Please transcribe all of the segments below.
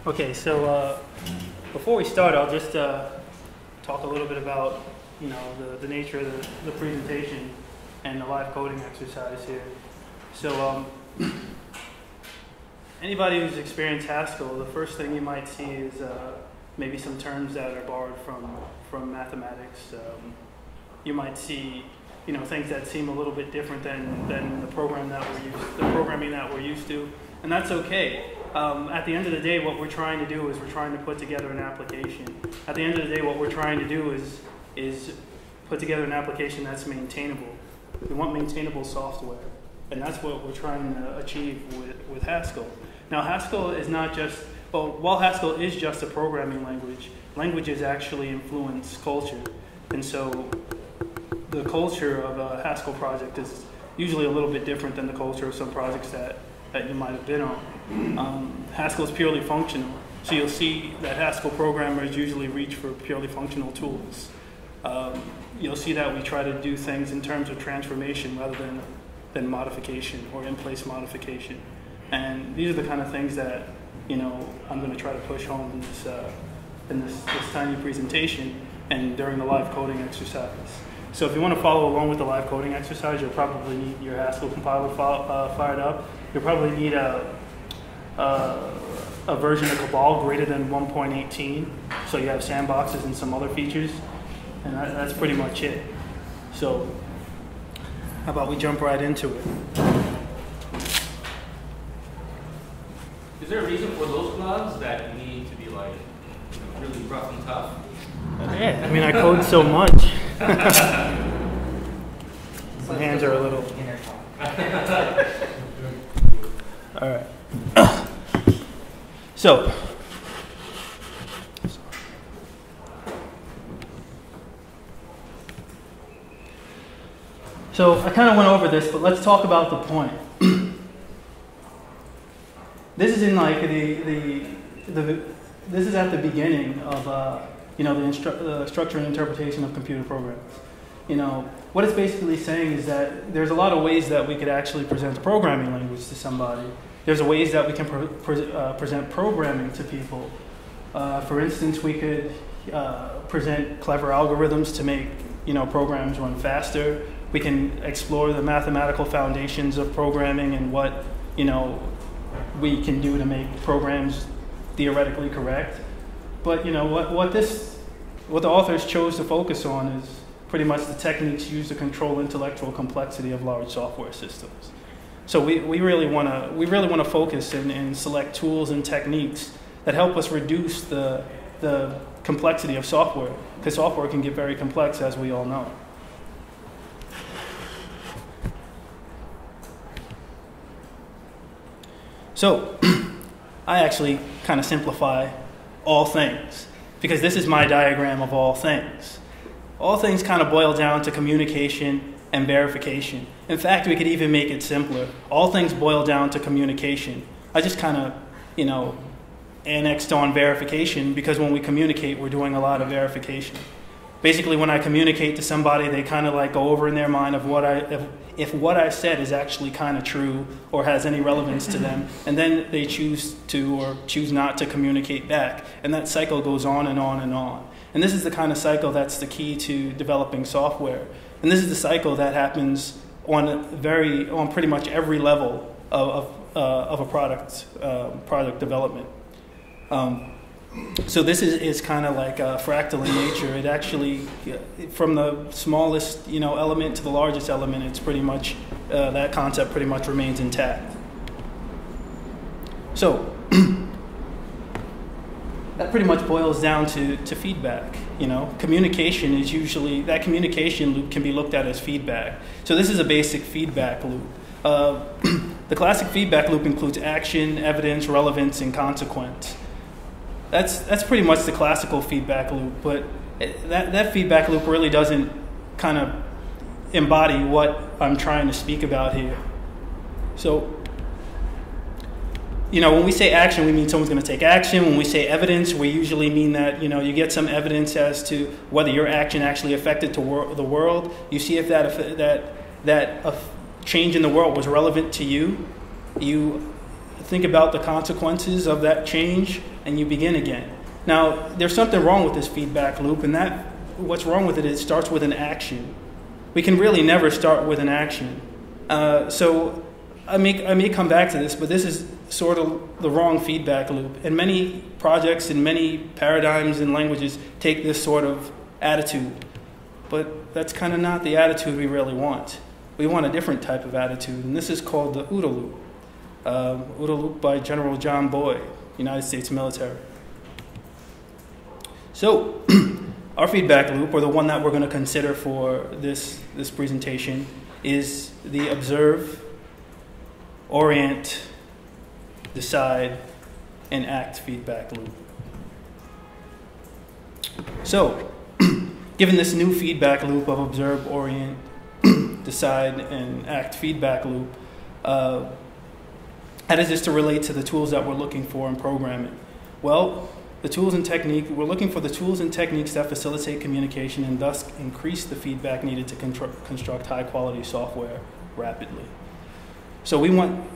Okay, so before we start, I'll just talk a little bit about, the nature of the presentation and the live coding exercise here. So anybody who's experienced Haskell, the first thing you might see is maybe some terms that are borrowed from mathematics. You might see, things that seem a little bit different than the programming that we're used to, and that's okay. At the end of the day, what we're trying to do is we're trying to put together an application. At the end of the day, what we're trying to do is put together an application that's maintainable. We want maintainable software, and that's what we're trying to achieve with Haskell. Now, Haskell is not just, while Haskell is just a programming language, languages actually influence culture. And so the culture of a Haskell project is usually a little bit different than the culture of some projects that you might have been on. Haskell is purely functional, so you'll see that Haskell programmers usually reach for purely functional tools. You'll see that we try to do things in terms of transformation rather than modification or in-place modification. And these are the kind of things that I'm going to try to push home in this tiny presentation and during the live coding exercise. So if you want to follow along with the live coding exercise, you'll probably need your Haskell compiler fired up. You'll probably need a version of Cabal greater than 1.18, so you have sandboxes and some other features, and that's pretty much it. So how about we jump right into it? Is there a reason for those gloves that you need to be like really rough and tough? Yeah, I mean, I code so much. My hands are a little. All right. So I kind of went over this, but let's talk about the point. This is in like this is at the beginning of the structure and interpretation of computer programs. What it's basically saying is that there's a lot of ways that we could actually present a programming language to somebody. There's ways that we can present programming to people. For instance, we could present clever algorithms to make programs run faster. We can explore the mathematical foundations of programming and what we can do to make programs theoretically correct. But what the authors chose to focus on is pretty much the techniques used to control intellectual complexity of large software systems. So we really want to focus and select tools and techniques that help us reduce the complexity of software, because software can get very complex, as we all know. So I actually kind of simplify all things, because this is my diagram of all things. All things kind of boil down to communication and verification. In fact, we could even make it simpler. All things boil down to communication. I just kind of, annexed on verification, because when we communicate, we're doing a lot of verification. Basically, when I communicate to somebody, they kind of like go over in their mind of if what I said is actually kind of true or has any relevance to them, and then they choose to or choose not to communicate back. And that cycle goes on and on and on. And this is the kind of cycle that's the key to developing software. And this is the cycle that happens on pretty much every level of a product development. So this is kind of like fractal in nature. It actually, from the smallest element to the largest element, it's pretty much that concept pretty much remains intact. So that pretty much boils down to feedback. Communication is usually, that communication loop can be looked at as feedback. So this is a basic feedback loop. The classic feedback loop includes action, evidence, relevance, and consequence. That's pretty much the classical feedback loop, but that feedback loop really doesn't kind of embody what I'm trying to speak about here. So, when we say action, we mean someone's going to take action. When we say evidence, we usually mean that, you get some evidence as to whether your action actually affected the world. You see if that change in the world was relevant to you. You think about the consequences of that change, and you begin again. Now, there's something wrong with this feedback loop, and what's wrong with it is it starts with an action. We can really never start with an action. So I may come back to this, but this is sort of the wrong feedback loop. And many projects and many paradigms and languages take this sort of attitude. But that's kind of not the attitude we really want. We want a different type of attitude, and this is called the OODA loop. OODA loop by General John Boyd, United States military. So, our feedback loop, or the one that we're going to consider for this presentation, is the observe, orient, decide, and act feedback loop. So, given this new feedback loop of observe, orient, decide, and act feedback loop, how does this relate to the tools that we're looking for in programming? Well, we're looking for the tools and techniques that facilitate communication and thus increase the feedback needed to construct high-quality software rapidly. So we want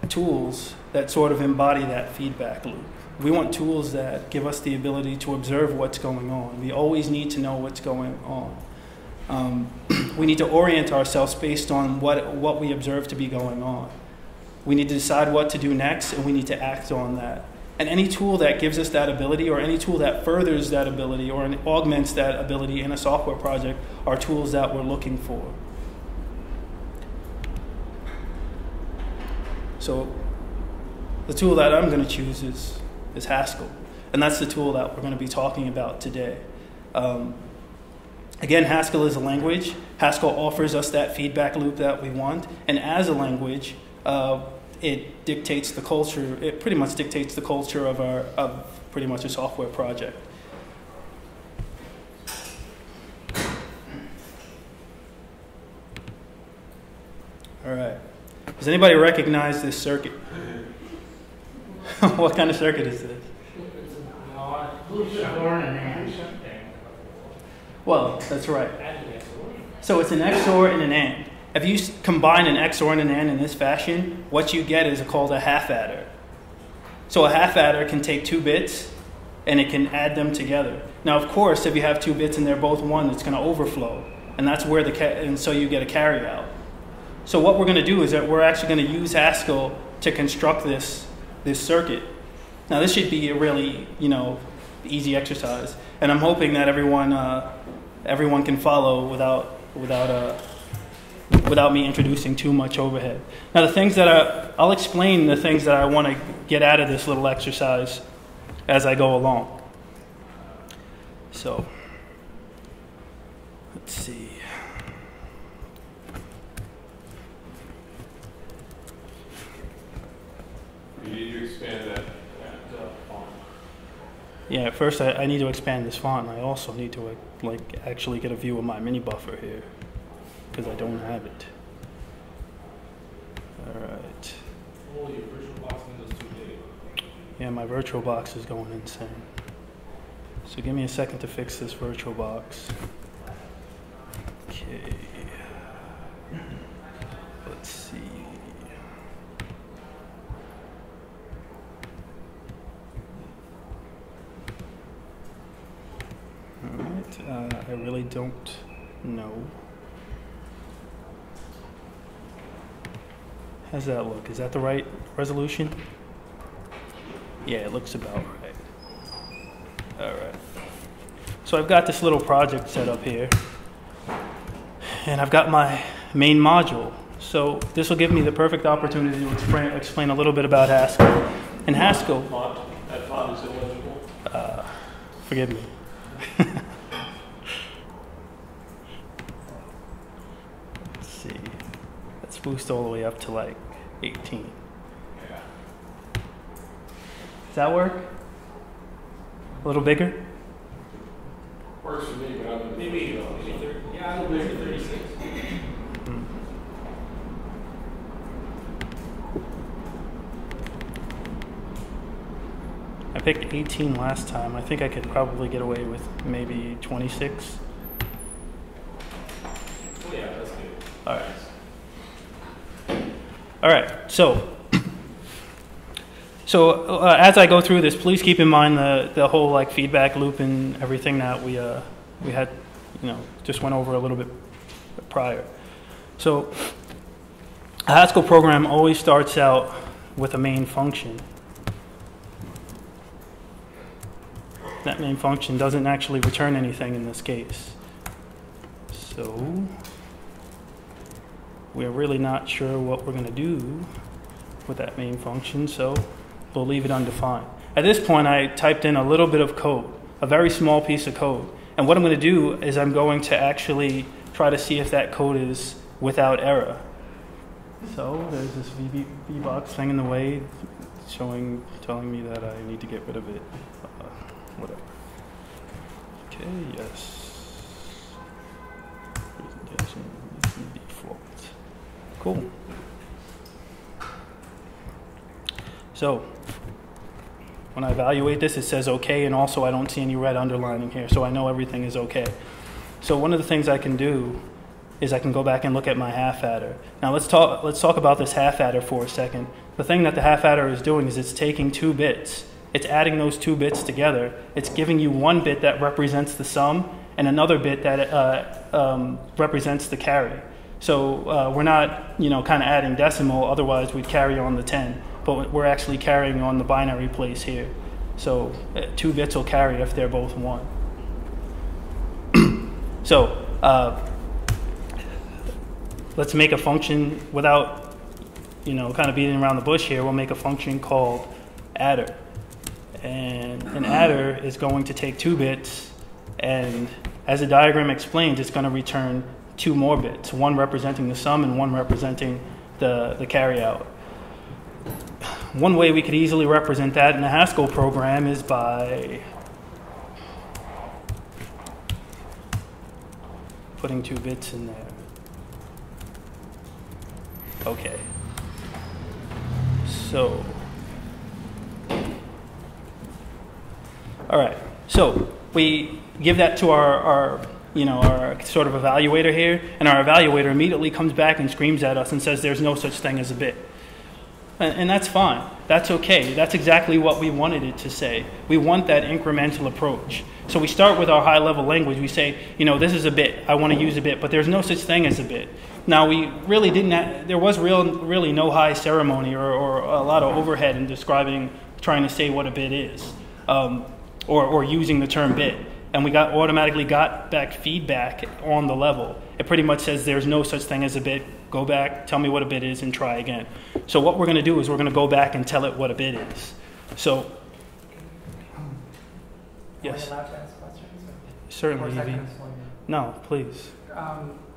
tools that sort of embody that feedback loop. We want tools that give us the ability to observe what's going on. We always need to know what's going on. We need to orient ourselves based on what we observe to be going on. We need to decide what to do next, and we need to act on that. And any tool that gives us that ability, or any tool that furthers that ability, or augments that ability in a software project, are tools that we're looking for. So the tool that I'm going to choose is Haskell. And that's the tool that we're going to be talking about today. Again, Haskell is a language. Haskell offers us that feedback loop that we want. And as a language, it dictates the culture. It pretty much dictates the culture of pretty much a software project. All right. Does anybody recognize this circuit? What kind of circuit is this? Well, that's right. So it's an XOR and an AND. If you combine an XOR and an AND in this fashion, what you get is called a half adder. So a half adder can take 2 bits and it can add them together. Now, of course, if you have 2 bits and they're both 1, it's going to overflow, and that's where and so you get a carry out. So what we're going to do is that we're actually going to use Haskell to construct this circuit. Now, this should be a really easy exercise, and I'm hoping that everyone can follow without me introducing too much overhead. Now, I'll explain the things that I want to get out of this little exercise as I go along. So, let's see. You need to expand that font. Yeah, first I need to expand this font, and I also need to actually get a view of my mini buffer here, because I don't have it. All right. Oh, your virtual box window's too big. Yeah, my virtual box is going insane. So give me a second to fix this virtual box. Okay. Let's see. All right. I really don't know. How's that look? Is that the right resolution? Yeah, it looks about right. All right. So I've got this little project set up here, and I've got my main module. So this will give me the perfect opportunity to explain a little bit about Haskell. And Haskell... That font is illegible. Forgive me. Let's see. Let's boost all the way up to like 18. Yeah. Does that work? A little bigger? Works for me, but I'm Maybe 30. Yeah, I'll measure 36. I picked 18 last time. I think I could probably get away with maybe 26. Oh yeah, that's good. All right. All right. So So as I go through this, please keep in mind the whole like feedback loop and everything that we had, just went over a little bit prior. So a Haskell program always starts out with a main function. That main function doesn't actually return anything in this case. So we're really not sure what we're going to do with that main function, so we'll leave it undefined. At this point, I typed in a little bit of code, a very small piece of code. And what I'm going to do is I'm going to actually try to see if that code is without error. So there's this VBox thing in the way, telling me that I need to get rid of it. Whatever. Okay, yes. Presentation default. Cool. So when I evaluate this, it says okay, and also I don't see any red underlining here, so I know everything is okay. So one of the things I can do is I can go back and look at my half adder. Now let's talk about this half adder for a second. The thing that the half adder is doing is it's taking 2 bits. It's adding those 2 bits together. It's giving you 1 bit that represents the sum and another bit that represents the carry. So we're not, kind of adding decimal, otherwise we'd carry on the 10. But we're actually carrying on the binary place here. So 2 bits will carry if they're both 1. So let's make a function without, kind of beating around the bush here. We'll make a function called adder. And an adder is going to take 2 bits, and as the diagram explains, it's going to return 2 more bits, 1 representing the sum and 1 representing the carryout. One way we could easily represent that in a Haskell program is by putting 2 bits in there. Okay. So, all right. So we give that to our sort of evaluator here, and our evaluator immediately comes back and screams at us and says there's no such thing as a bit. And that's fine. That's okay. That's exactly what we wanted it to say. We want that incremental approach. So we start with our high-level language. We say, this is a bit. I want to use a bit, but there's no such thing as a bit. Now, we really didn't. There was really no high ceremony or a lot of overhead in trying to say what a bit is, or using the term bit. And we automatically got back feedback on the level. It pretty much says there's no such thing as a bit. Go back, tell me what a bit is, and try again. So what we're going to do is we're going to go back and tell it what a bit is. So, yes. Am I allowed to ask questions? Certainly, Evie. Evie. No, please.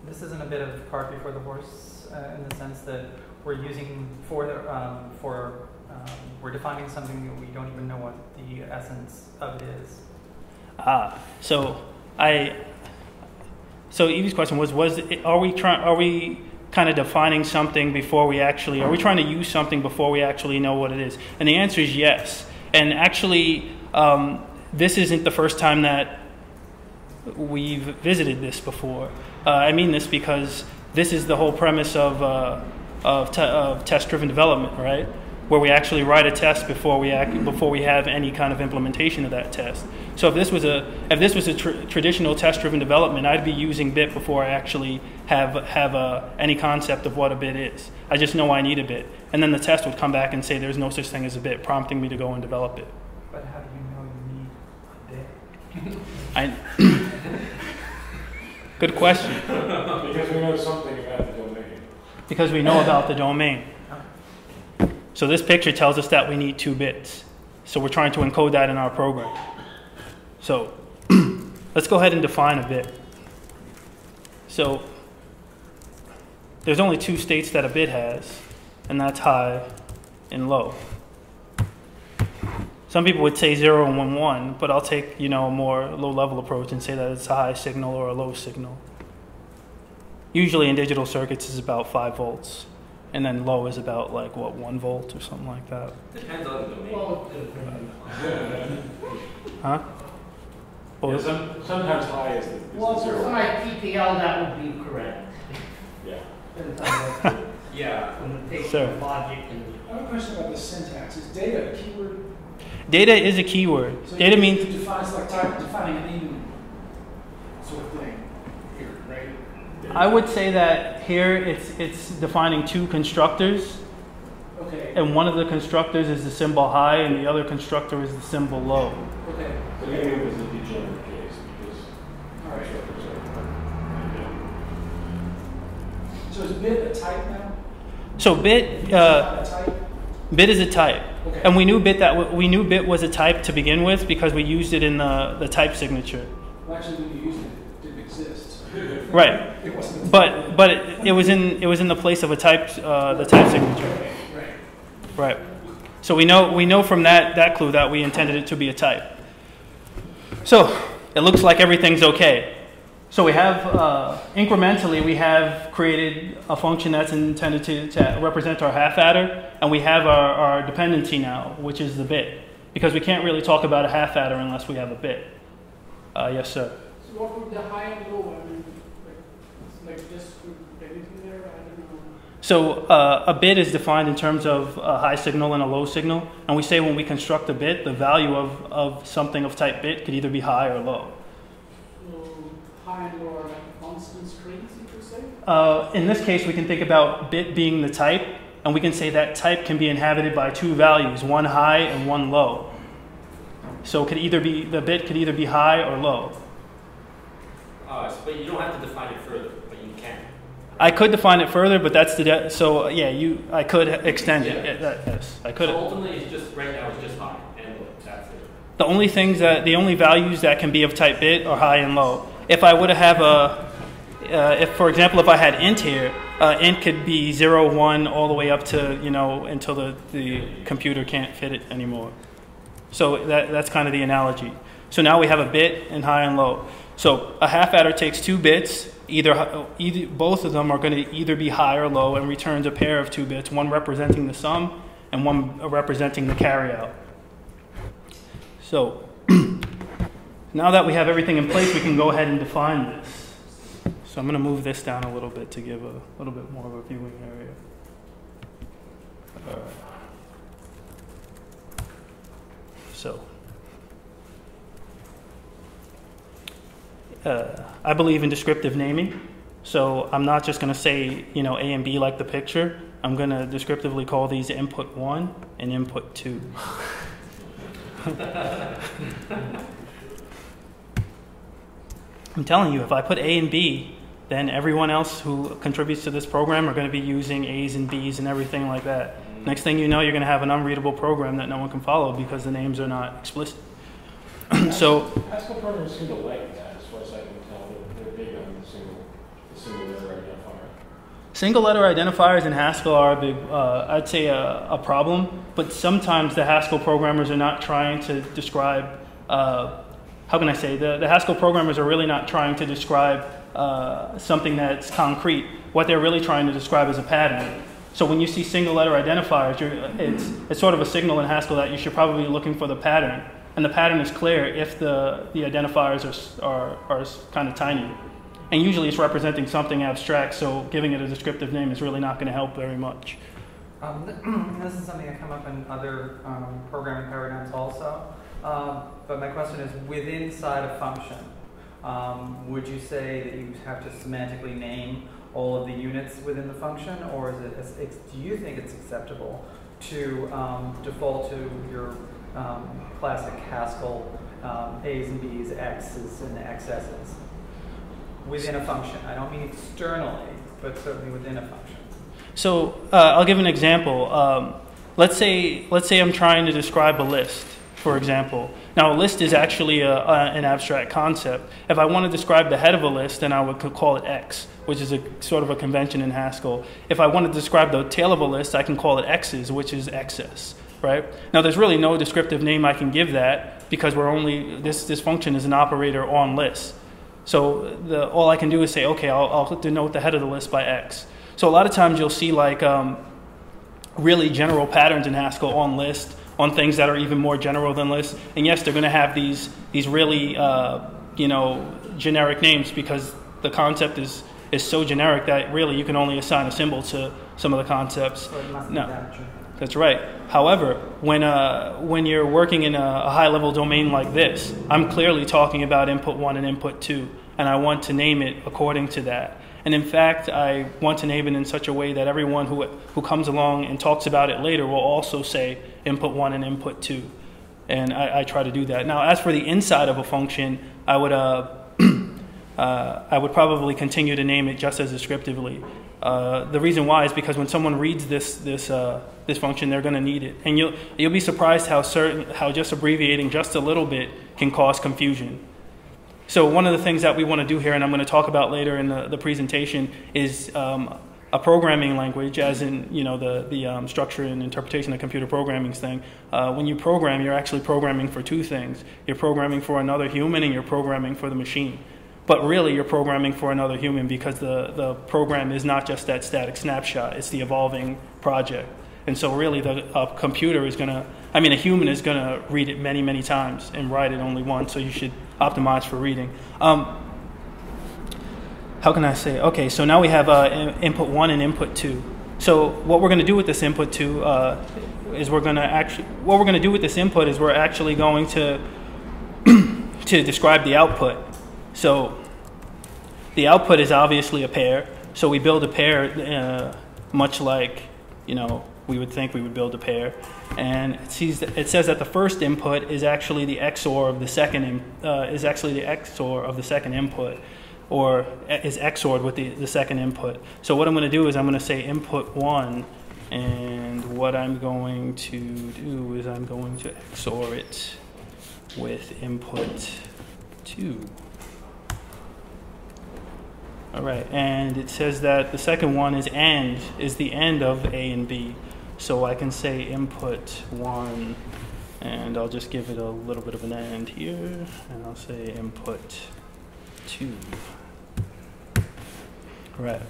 This isn't a bit of cart before the horse in the sense that we're using we're defining something that we don't even know what the essence of it is. So Evie's question was are we kind of defining something before are we trying to use something before we actually know what it is? And the answer is yes. And actually, this isn't the first time that we've visited this before. I mean this because this is the whole premise of test-driven development, right? Where we actually write a test before we have any kind of implementation of that test. So if this was a traditional test-driven development, I'd be using bit before I actually have any concept of what a bit is. I just know I need a bit, and then the test would come back and say there's no such thing as a bit, prompting me to go and develop it. But how do you know you need a bit? Good question. Because we know something about the domain. Because we know about the domain. So this picture tells us that we need 2 bits. So we're trying to encode that in our program. So let's go ahead and define a bit. So there's only 2 states that a bit has, and that's high and low. Some people would say 0 and 1, but I'll take a more low-level approach and say that it's a high signal or a low signal. Usually in digital circuits it's about 5 volts. And then low is about 1 volt or something like that. Depends on the domain. Huh? Yeah, sometimes high is the Well, for zero. something like PPL, that would be correct. Yeah. Depends on what Yeah. implementation Sure. of logic and a question about the syntax. Is data a keyword? Data is a keyword. So Data it means defines like defining an even sort of thing here, right? I would say that here it's defining two constructors, Okay. and one of the constructors is the symbol high, and the other constructor is the symbol low. Okay. So maybe it was a degenerate case because. All right. So is bit a type now? So bit A type? bit is a type, Okay. and we knew bit was a type to begin with because we used it in the type signature. Well, actually, when you used it, it didn't exist. Right. It wasn't. But it was in the place of a type the type signature. Okay, right. Right. So we know from that clue that we intended it to be a type. So it looks like everything's okay. So we have incrementally we have created a function that's intended to represent our half adder, and we have our dependency now, which is the bit, because we can't really talk about a half adder unless we have a bit. Yes, sir. So what would the high and low? I mean, like just anything there? I don't know. So a bit is defined in terms of a high signal and a low signal, and we say when we construct a bit, the value of something of type bit could either be high or low. So high and low are like constant strings, you could say? In this case, we can think about bit being the type, and we can say that type can be inhabited by two values, one high and one low. So it could either be the bit could either be high or low. But you don't have to define it further, but you can. I could define it further, but that's I could extend it. Yeah. Yes, I could. So ultimately, it's just right now it's just high and low. That's it. The only values that can be of type bit are high and low. If I would have if for example, if I had int here, int could be 0, 1, all the way up to until the computer can't fit it anymore. So that's kind of the analogy. So now we have a bit and high and low. So a half adder takes two bits. Either both of them are going to either be high or low, and returns a pair of 2 bits, one representing the sum and one representing the carryout. So now that we have everything in place, we can go ahead and define this. So I'm going to move this down a little bit to give a little bit more of a viewing area. So I believe in descriptive naming. So I'm not just going to say, A and B like the picture. I'm going to descriptively call these input 1 and input 2. I'm telling you, if I put A and B, then everyone else who contributes to this program are going to be using A's and B's and everything like that. Next thing you know, you're going to have an unreadable program that no one can follow because the names are not explicit. So Haskell programs seem to like that, as far as I can tell. They're big on the single letter identifier. Single letter identifiers in Haskell are a big, I'd say a problem, but sometimes the Haskell programmers are not trying to describe, how can I say, the Haskell programmers are really not trying to describe something that's concrete. What they're really trying to describe is a pattern. So when you see single letter identifiers, it's sort of a signal in Haskell that you should probably be looking for the pattern. And the pattern is clear if the identifiers are kind of tiny. And usually it's representing something abstract, so giving it a descriptive name is really not going to help very much. This is something that come up in other programming paradigms also. But my question is, within inside a function, would you say that you have to semantically name all of the units within the function, or do you think it's acceptable to default to your classic Haskell A's and B's, X's and XS's within a function? I don't mean externally, but certainly within a function. So I'll give an example. Let's say I'm trying to describe a list, for example. Now a list is actually an abstract concept. If I want to describe the head of a list, then I would call it X, which is a sort of a convention in Haskell. If I want to describe the tail of a list, I can call it X's, which is XS. Right? Now there's really no descriptive name I can give that because this function is an operator on lists. So all I can do is say, okay, I'll denote the head of the list by X. So a lot of times you'll see like really general patterns in Haskell on list, on things that are even more general than lists. And yes, they're going to have these really generic names because the concept is so generic that really you can only assign a symbol to some of the concepts. So it must be No. that general. That's right. However, when you're working in a high-level domain like this, I'm clearly talking about input 1 and input 2, and I want to name it according to that. And in fact, I want to name it in such a way that everyone who comes along and talks about it later will also say input 1 and input 2. And I try to do that. Now, as for the inside of a function, I would probably continue to name it just as descriptively. The reason why is because when someone reads this function, they're going to need it, and you'll be surprised how just abbreviating just a little bit can cause confusion. So one of the things that we want to do here, and I'm going to talk about later in the presentation, is a programming language, as in the structure and interpretation of computer programming thing. When you program, you're actually programming for two things. You're programming for another human, and you're programming for the machine. But really, you're programming for another human because the program is not just that static snapshot. It's the evolving project. And so really, a human is going to read it many, many times and write it only once, so you should optimize for reading. How can I say? Okay, so now we have input 1 and input 2. So what we're going to do with this input 2 is we're actually going to to describe the output. So the output is obviously a pair. So we build a pair much like we would think we would build a pair, and it says that the first input is actually the XOR of the second input, or is XORed with the second input. So what I'm going to do is I'm going to say input 1, and what I'm going to do is I'm going to XOR it with input 2. All right, and it says that the second one is the end of A and B. So I can say input 1, and I'll just give it a little bit of an AND here, and I'll say input 2. All right.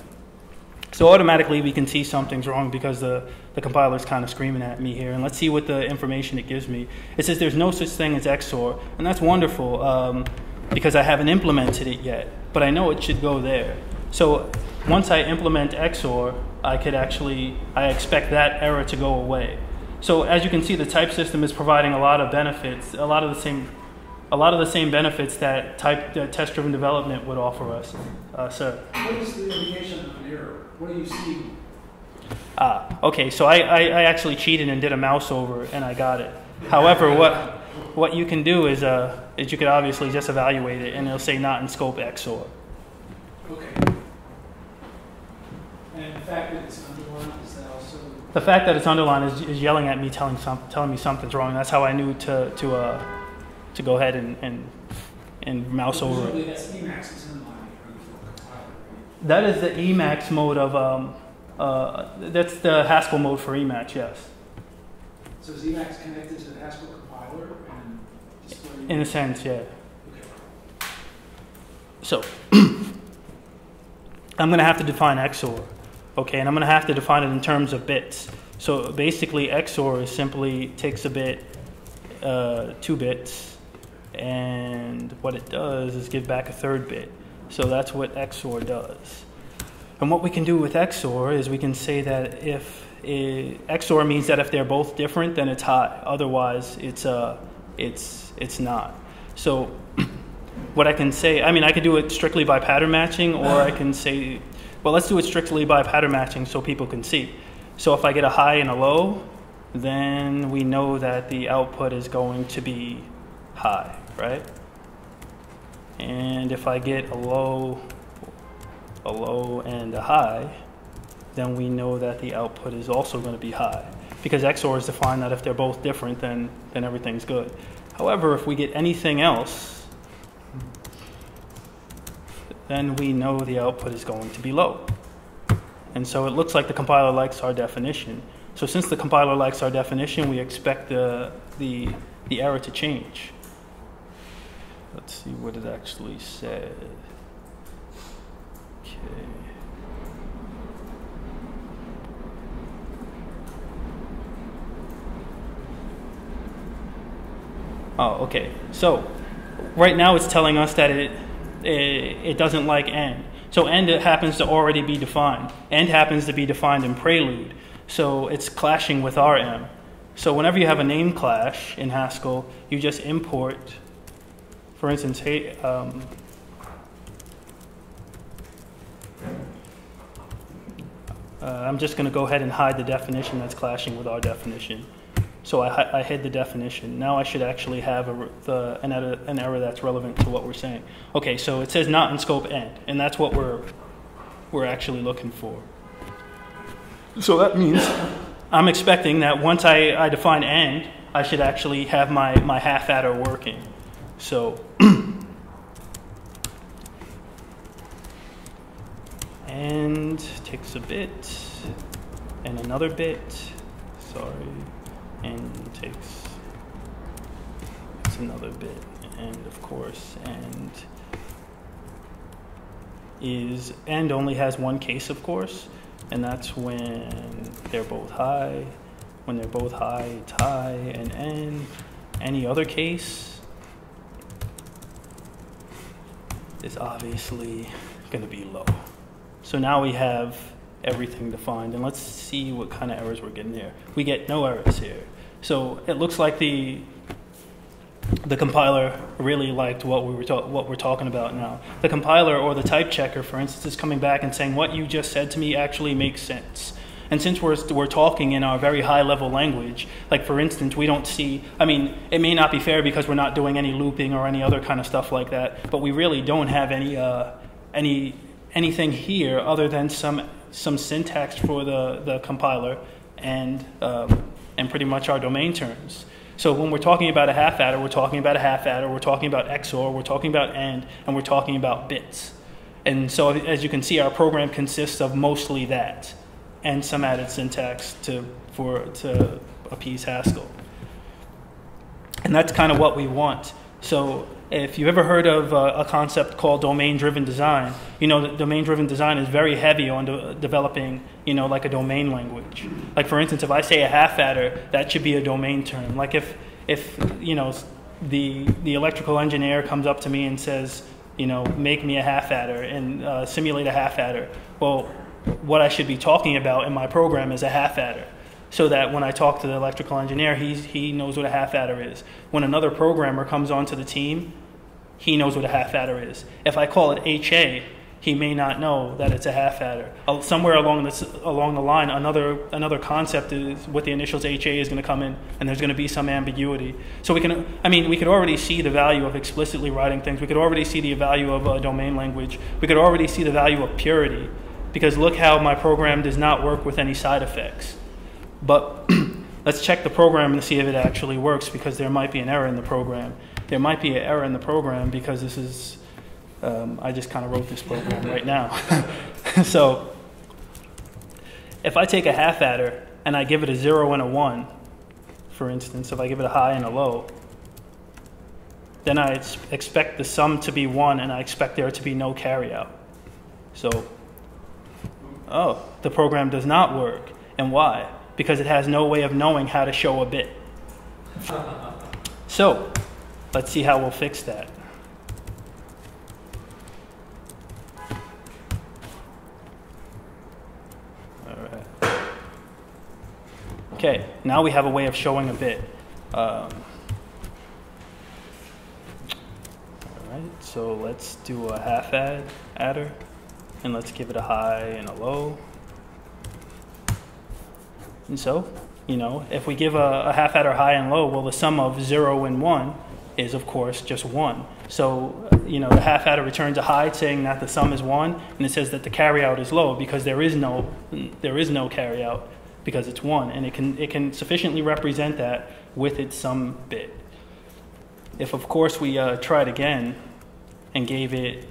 So automatically we can see something's wrong because the compiler's kind of screaming at me here. And let's see what the information it gives me. It says there's no such thing as XOR, and that's wonderful because I haven't implemented it yet, but I know it should go there. So once I implement XOR, I expect that error to go away. So as you can see, the type system is providing a lot of benefits, a lot of the same benefits that test-driven development would offer us. Sir. What is the indication of an error? What do you see? Okay, so I actually cheated and did a mouse over, and I got it. However, what you can do is you could obviously just evaluate it, and it'll say not in scope XOR. Okay. And the fact that it's underlined, is that also? The fact that it's underlined is yelling at me, telling me something's wrong. That's how I knew to go ahead and mouse over it. That's Emacs is underlined for the compiler, right? That is the Emacs mode of that's the Haskell mode for Emacs, yes. So is Emacs connected to the Haskell compiler and displaying? In a sense, yeah. Okay. So I'm going to have to define XOR, okay, and I'm going to have to define it in terms of bits. So basically, XOR is simply takes a bit, 2 bits, and what it does is give back a third bit. So that's what XOR does. And what we can do with XOR is we can say that if XOR means that if they're both different, then it's high. Otherwise, it's not. So what I can say, I could do it strictly by pattern matching, or I can say, well, let's do it strictly by pattern matching so people can see. So if I get a high and a low, then we know that the output is going to be high, right? And if I get a low and a high, then we know that the output is also going to be high, because XOR is defined that if they're both different, then everything's good. However, if we get anything else, then we know the output is going to be low. And so it looks like the compiler likes our definition. So since the compiler likes our definition, we expect the error to change. Let's see what it actually said. Okay. Oh, okay. So right now it's telling us that it doesn't like end. So end happens to already be defined. End happens to be defined in Prelude. So it's clashing with RM. So whenever you have a name clash in Haskell, you just import, for instance, hey, I'm just going to go ahead and hide the definition that's clashing with our definition. So I hid the definition. Now I should actually have an error that's relevant to what we're saying. Okay, so it says not in scope end, and that's what we're actually looking for. So that means I'm expecting that once I define end, I should actually have my half adder working. So and takes a bit and another bit. Sorry. And takes another bit, and of course, end only has one case, of course, and that's when they're both high. When they're both high, it's high, and end. Any other case is obviously going to be low. So now we have everything defined, and let's see what kind of errors we're getting here. We get no errors here. So it looks like the compiler really liked what we're talking about now. The compiler or the type checker, for instance, is coming back and saying what you just said to me actually makes sense. And since we're talking in our very high level language, like for instance, we don't see, I mean, it may not be fair because we're not doing any looping or any other kind of stuff like that, but we really don't have anything here other than some syntax for the compiler and pretty much our domain terms. So when we're talking about a half adder, we're talking about a half adder, we're talking about XOR, we're talking about AND, and we're talking about bits. And so as you can see, our program consists of mostly that and some added syntax to appease Haskell. And that's kind of what we want. So if you've ever heard of a concept called domain-driven design, you know that domain-driven design is very heavy on developing, like a domain language. Like for instance, if I say a half adder, that should be a domain term. Like if the electrical engineer comes up to me and says, make me a half adder and simulate a half adder. Well, what I should be talking about in my program is a half adder, so that when I talk to the electrical engineer, he knows what a half adder is. When another programmer comes onto the team, he knows what a half adder is. If I call it HA, he may not know that it's a half adder. Somewhere along the line, another concept is with the initials HA is going to come in, and there's going to be some ambiguity. So we could already see the value of explicitly writing things. We could already see the value of a domain language. We could already see the value of purity, because look how my program does not work with any side effects. But let's check the program and see if it actually works, because there might be an error in the program. There might be an error in the program because this is, I just kind of wrote this program right now. So if I take a half adder and I give it a 0 and a 1, for instance, if I give it a high and a low, then I expect the sum to be 1 and I expect there to be no carryout. So, the program does not work. And why? Because it has no way of knowing how to show a bit. So, let's see how we'll fix that. All right. Okay, now we have a way of showing a bit. All right, so let's do a half adder, and let's give it a high and a low. And so, if we give a half adder high and low, well, the sum of 0 and 1 is, of course, just 1. So, the half adder returns a high saying that the sum is 1, and it says that the carryout is low because there is no carryout because it's 1, and it can sufficiently represent that with its sum bit. If, of course, we tried again and gave it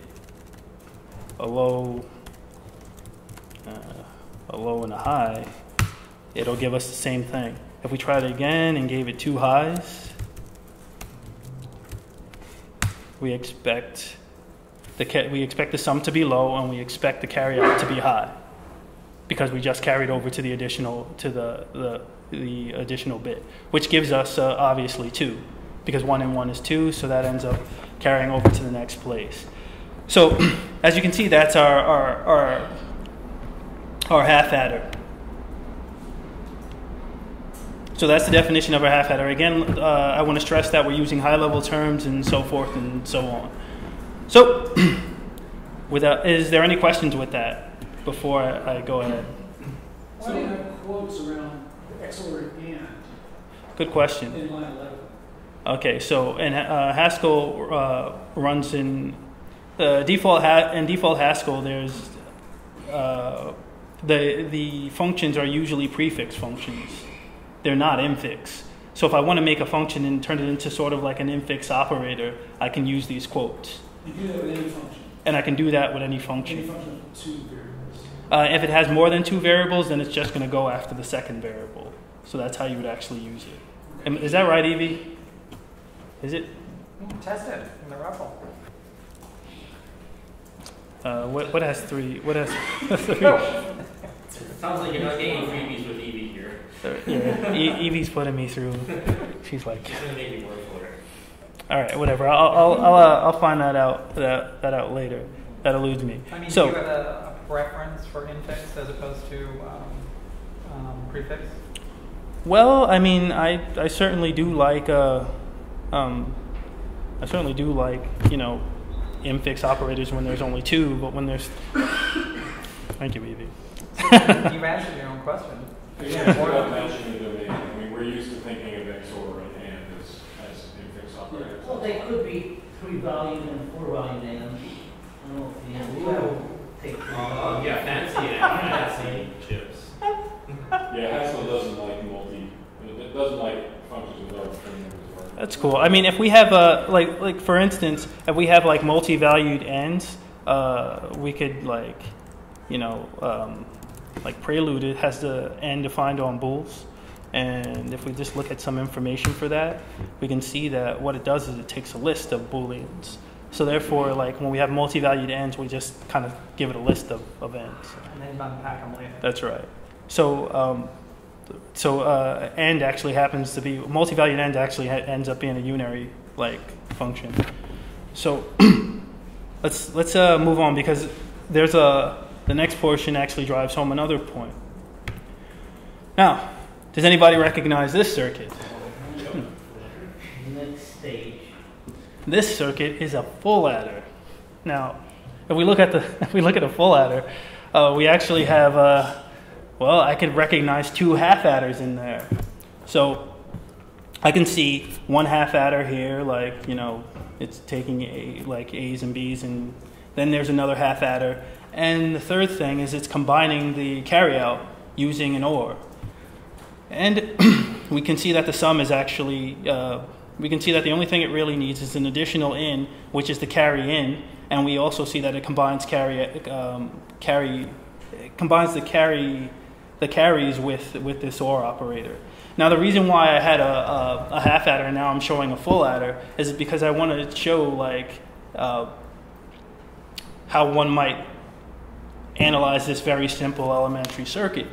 a low and a high, it'll give us the same thing. If we tried it again and gave it 2 highs, we expect the sum to be low and we expect the carryout to be high, because we just carried over to the additional bit, which gives us obviously 2, because 1 and 1 is 2, so that ends up carrying over to the next place. So as you can see, that's our half adder. So that's the definition of a half adder. Again, I want to stress that we're using high-level terms and so forth and so on. So, is there any questions with that before I go ahead? Why do you have quotes around the XOR and Good question. in line 11? Okay, so in Haskell runs in default Haskell. There's the functions are usually prefix functions. They're not infix. So if I want to make a function and turn it into sort of like an infix operator, I can use these quotes. You do that with any function. And I can do that with any function. Any function with 2 variables. If it has more than 2 variables, then it's just going to go after the second variable. So that's how you would actually use it. Is that right, Evie? Is it? Test it in the REPL. What has 3? What has 3? Sounds like you're not getting freebies with Evie here. Yeah, Evie's putting me through. She's like, She's gonna make me work for it. all right, whatever. I'll find that out later. That eludes me. I mean, So, do you have a preference for infix as opposed to prefix? well, I mean, I certainly do like infix operators when there's only 2, but when there's thank you, Evie. You've answered your own question. Again, without mentioning the domain, I mean, we're used to thinking of XOR and as infix operators. Well, they could be 3-volume and 4-volume and I don't know if the will take Oh, yeah, fancy chips. Yeah, Haskell doesn't like it doesn't like functions without framework as well. That's cool. I mean, if we have like for instance, if we have like multi-valued ends, we could like Prelude, it has the end defined on bools, and if we just look at some information for that, we can see that what it does is it takes a list of booleans. So therefore, like when we have multi-valued ends, we just kind of give it a list of ends. And then unpack them later. That's right. So end actually happens to be multi-valued end actually ends up being a unary like function. So let's move on because there's the next portion actually drives home another point. Now, does anybody recognize this circuit? next stage. This circuit is a full adder. Now, if we look at a full adder, we actually have I could recognize 2 half adders in there. So I can see 1 half adder here, like it's taking A's and B's, and then there's another half adder. And the third thing is it's combining the carryout using an OR. And we can see that the sum is actually, we can see that the only thing it really needs is an additional in, which is the carry in. And we also see that it combines the carries with this OR operator. Now the reason why I had a half adder and now I'm showing a full adder is because I want to show how one might analyze this very simple elementary circuit.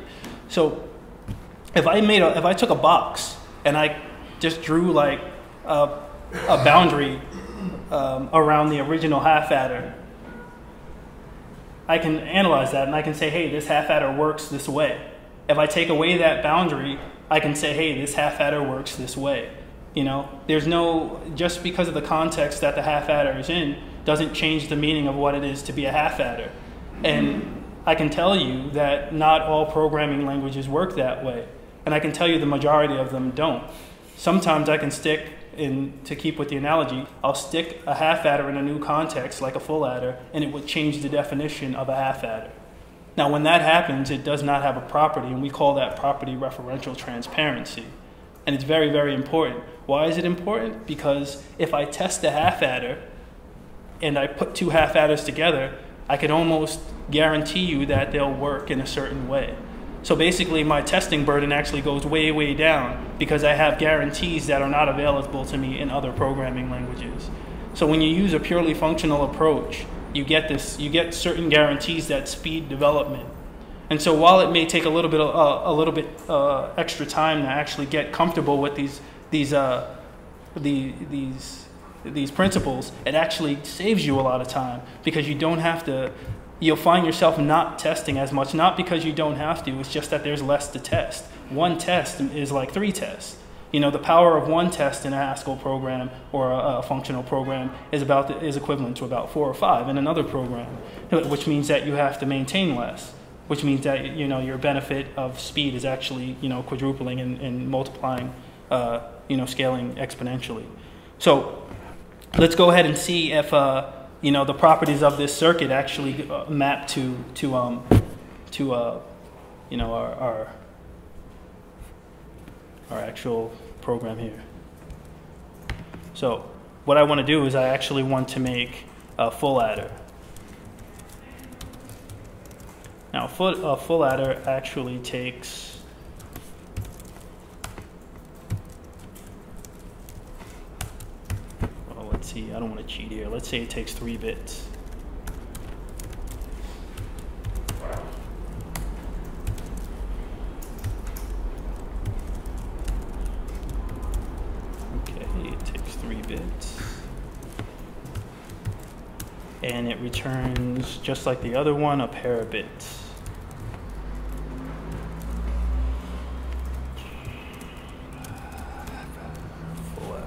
So if I took a box and I just drew a boundary around the original half adder, I can analyze that and I can say, hey, this half adder works this way. If I take away that boundary, I can say, hey, this half adder works this way. There's just because of the context that the half adder is in doesn't change the meaning of what it is to be a half adder. And I can tell you that not all programming languages work that way. And I can tell you the majority of them don't. Sometimes I can to keep with the analogy, I'll stick a half adder in a new context like a full adder, and it would change the definition of a half adder. Now when that happens, it does not have a property, and we call that property referential transparency. And it's very, very important. Why is it important? Because if I test a half adder and I put 2 half adders together, I can almost guarantee you that they'll work in a certain way. So basically my testing burden actually goes way, way down because I have guarantees that are not available to me in other programming languages. So when you use a purely functional approach, you get certain guarantees that speed development. And so while it may take a little bit extra time to actually get comfortable with these principles, it actually saves you a lot of time because you don't have to. You'll find yourself not testing as much, not because you don't have to. It's just that there's less to test. one test is like 3 tests. You know, the power of one test in a Haskell program or a functional program is equivalent to about 4 or 5 in another program, which means that you have to maintain less, which means that, you know, your benefit of speed is actually, you know, quadrupling and multiplying, you know, scaling exponentially. So let's go ahead and see if, you know, the properties of this circuit actually map to you know, our actual program here. So what I want to do is I actually want to make a full adder. Now a full adder actually takes well, let's see, I don't want to cheat here. Let's say it takes 3 bits. And it returns, just like the other one, a pair of bits. Full adder.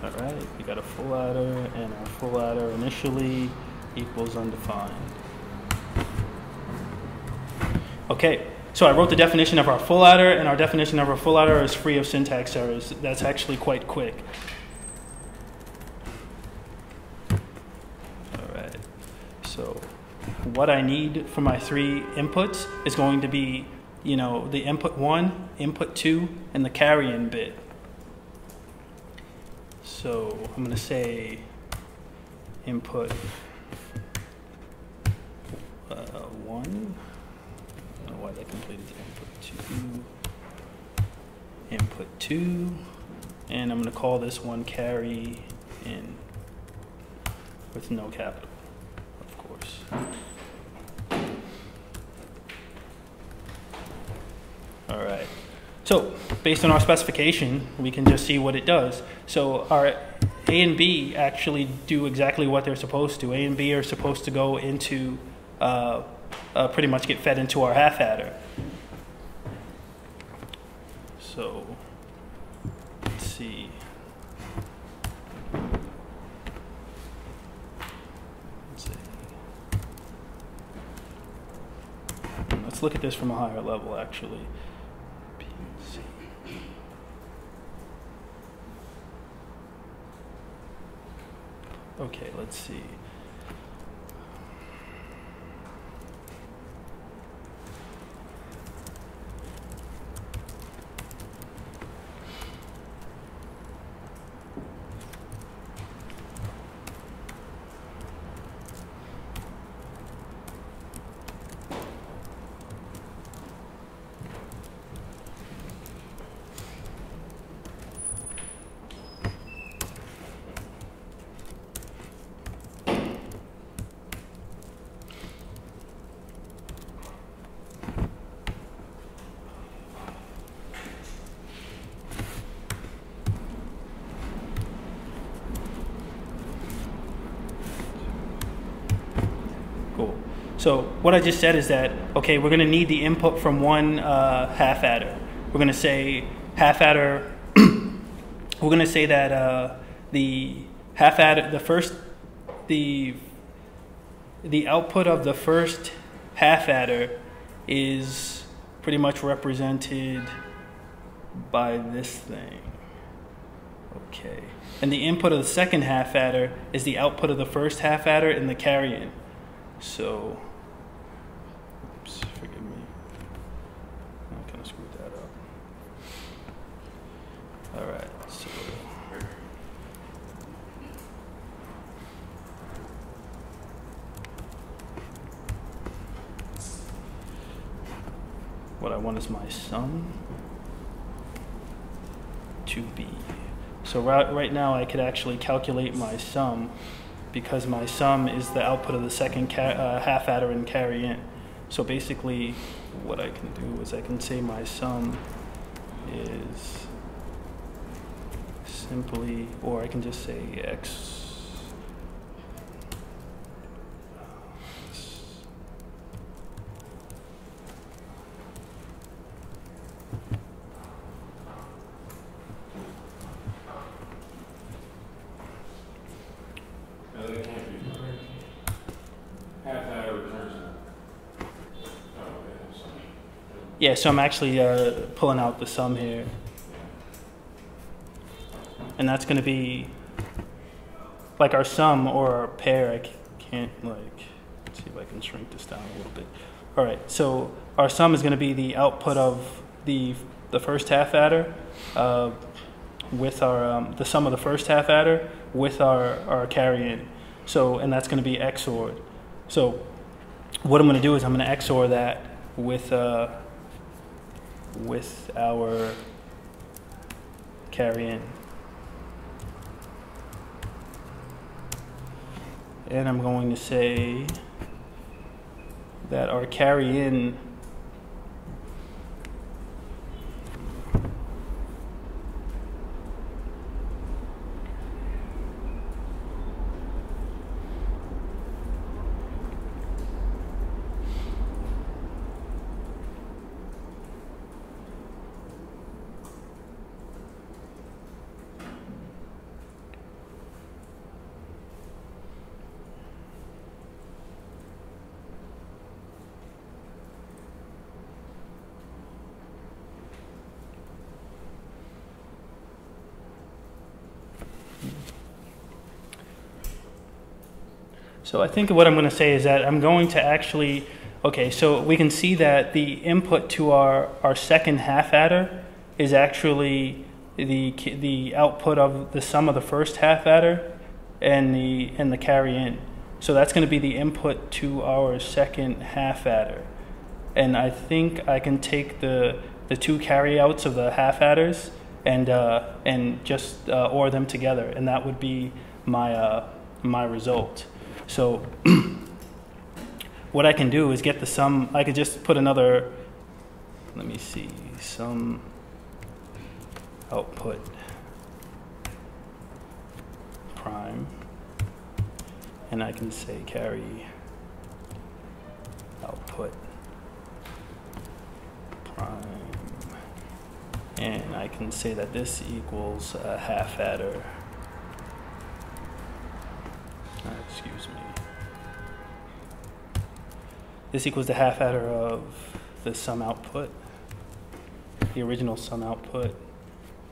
All right, we got a full adder, and our full adder initially equals undefined. Okay, so I wrote the definition of our full adder, and our definition of our full adder is free of syntax errors. That's actually quite quick. So what I need for my 3 inputs is going to be, you know, the input 1, input 2, and the carry-in bit. So I'm going to say input 1. I don't know why that completed input 2, and I'm going to call this one carry in with no capital. All right, so based on our specification, we can just see what it does. So our A and B actually do exactly what they're supposed to. A and B are supposed to go into, pretty much get fed into our half adder. So let's see. Let's look at this from a higher level, actually. Okay, let's see. So what I just said is that, okay, we're going to need the input from one half adder. We're going to say half adder, we're going to say that the half adder, the output of the first half adder is pretty much represented by this thing. Okay. And the input of the second half adder is the output of the first half adder in the carry-in. So, oops, forgive me. I kind of screwed that up. All right, so. What I want is my sum to be. So right now I could actually calculate my sum because my sum is the output of the second half adder and carry in. So basically what I can do is I can say my sum is simply, or I can just say x. Yeah, so I'm actually pulling out the sum here. And that's going to be like our sum or our pair. I can't like, let's see if I can shrink this down a little bit. All right, so our sum is going to be the output of the first half adder with our, the sum of the first half adder with our carry in. So, and that's going to be XORed. So what I'm going to do is I'm going to XOR that with our carry in. And I'm going to say that our carry in So I think what I'm going to say is that I'm going to actually, okay, so we can see that the input to our second half adder is actually the output of the sum of the first half adder and the carry in. So that's going to be the input to our second half adder. And I think I can take the two carry outs of the half adders and just OR them together, and that would be my result. So what I can do is get the sum. I could just put another, let me see, sum output prime, and I can say carry output prime, and I can say that this equals a half adder. Excuse me. This equals the half adder of the sum output, the original sum output,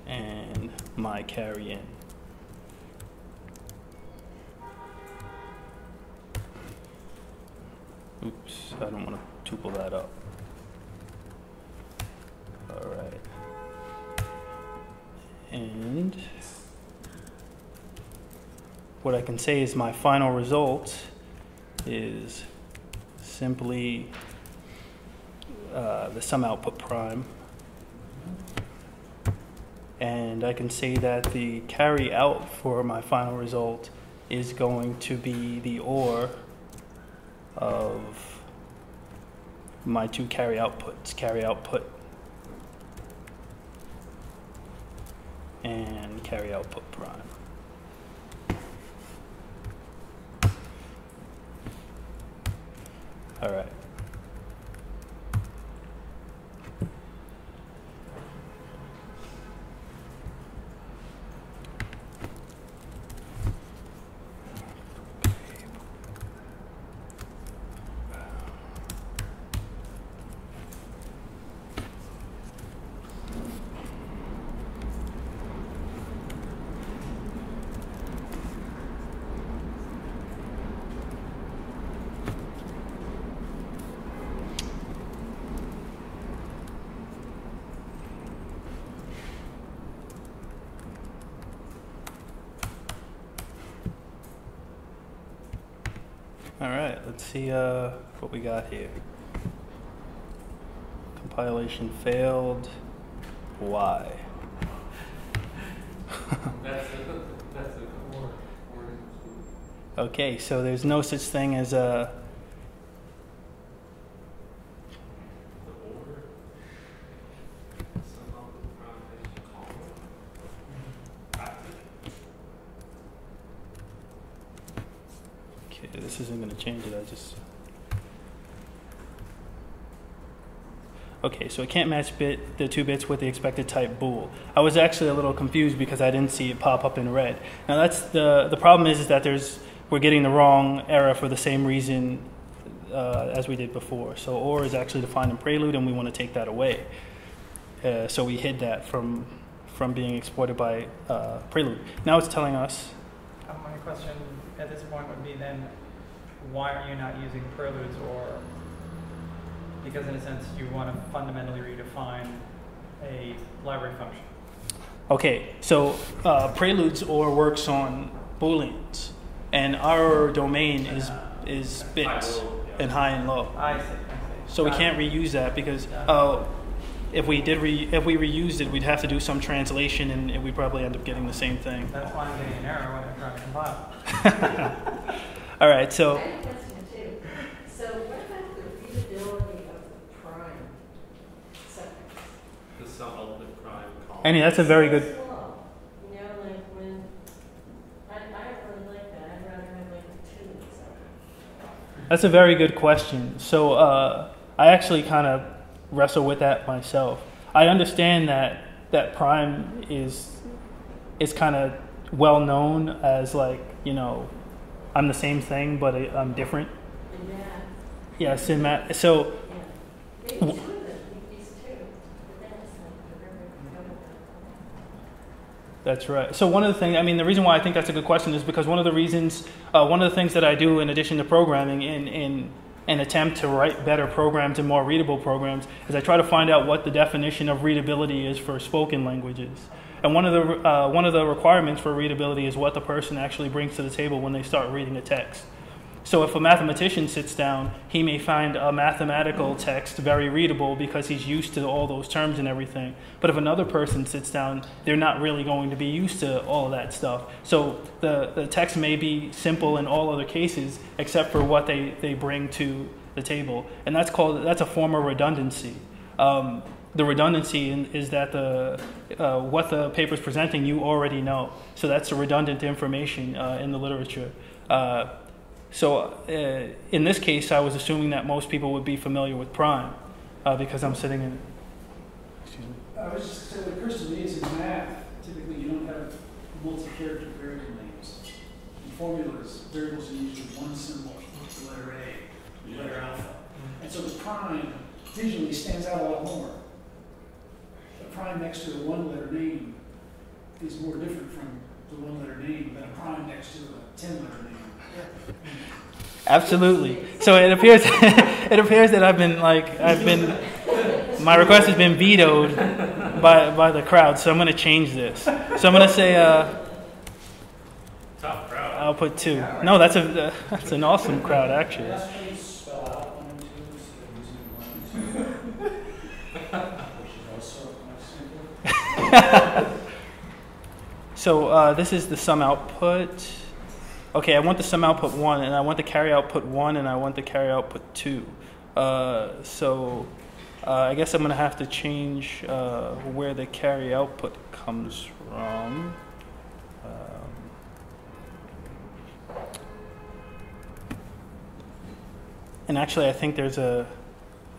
and my carry in. Oops, I don't want to tuple that up. All right. And what I can say is my final result is simply the sum output prime. And I can say that the carry out for my final result is going to be the OR of my two carry outputs, carry output and carry output prime. All right. All right, let's see what we got here. Compilation failed. Why? That's the core. Okay, so there's no such thing as a. This isn't going to change it, Okay, so it can't match the 2 bits with the expected type bool. I was actually a little confused because I didn't see it pop up in red. Now that's the problem is that we're getting the wrong error for the same reason as we did before. So or is actually defined in Prelude, and we want to take that away. So we hid that from being exploited by Prelude. Now it's telling us. My question at this point would be then, why are you not using preludes or? Because in a sense, you want to fundamentally redefine a library function. Okay, so preludes or works on Booleans, and our domain is bits and high and low. I see. So we can't reuse that because if we reused it, we'd have to do some translation, and we'd probably end up getting the same thing. That's why I'm getting an error when I'm trying to compile. All right, so. I have a question too. So what about the readability of the prime suffix? The sum of the prime column. Annie, that's a very good. Slow. You know, like when I don't really like that. I'd rather have like a 2 or something. That's a very good question. So I actually kind of wrestle with that myself. I understand that prime is kind of well known as, like, you know, I'm the same thing but I'm different. And math. Yes, in math. So. Yeah. Maybe 2 of them. These 2. But then it's like the river. That's right. So one of the things, I mean, the reason why I think that's a good question is because one of the reasons, one of the things that I do in addition to programming in an attempt to write better programs and more readable programs is I try to find out what the definition of readability is for spoken languages. And one of the requirements for readability is what the person actually brings to the table when they start reading a text. So if a mathematician sits down, he may find a mathematical text very readable because he's used to all those terms and everything. But if another person sits down, they're not really going to be used to all of that stuff. So the text may be simple in all other cases except for what they bring to the table. And that's a form of redundancy. The redundancy is that what the paper is presenting you already know. So that's the redundant information in the literature. So in this case, I was assuming that most people would be familiar with prime because I'm sitting in. Excuse me. I was just saying, what occurs to me is in math, typically you don't have multi-character variable names. In formulas, variables are usually one symbol, the letter A, the letter alpha. And so the prime visually stands out a lot more. A prime next to a one-letter name is more different from the one-letter name than a prime next to a 10-letter name. Absolutely. So it appears that my request has been vetoed by the crowd. So I'm going to change this. So I'm going to say Top crowd. I'll put 2. No, that's an awesome crowd actually. Spell out 1 and 2 instead of using 1 and 2, which is also much simpler. So this is the sum output. Okay, I want the sum output 1, and I want the carry output 1, and I want the carry output 2. So I guess I'm going to have to change where the carry output comes from. And actually, I think there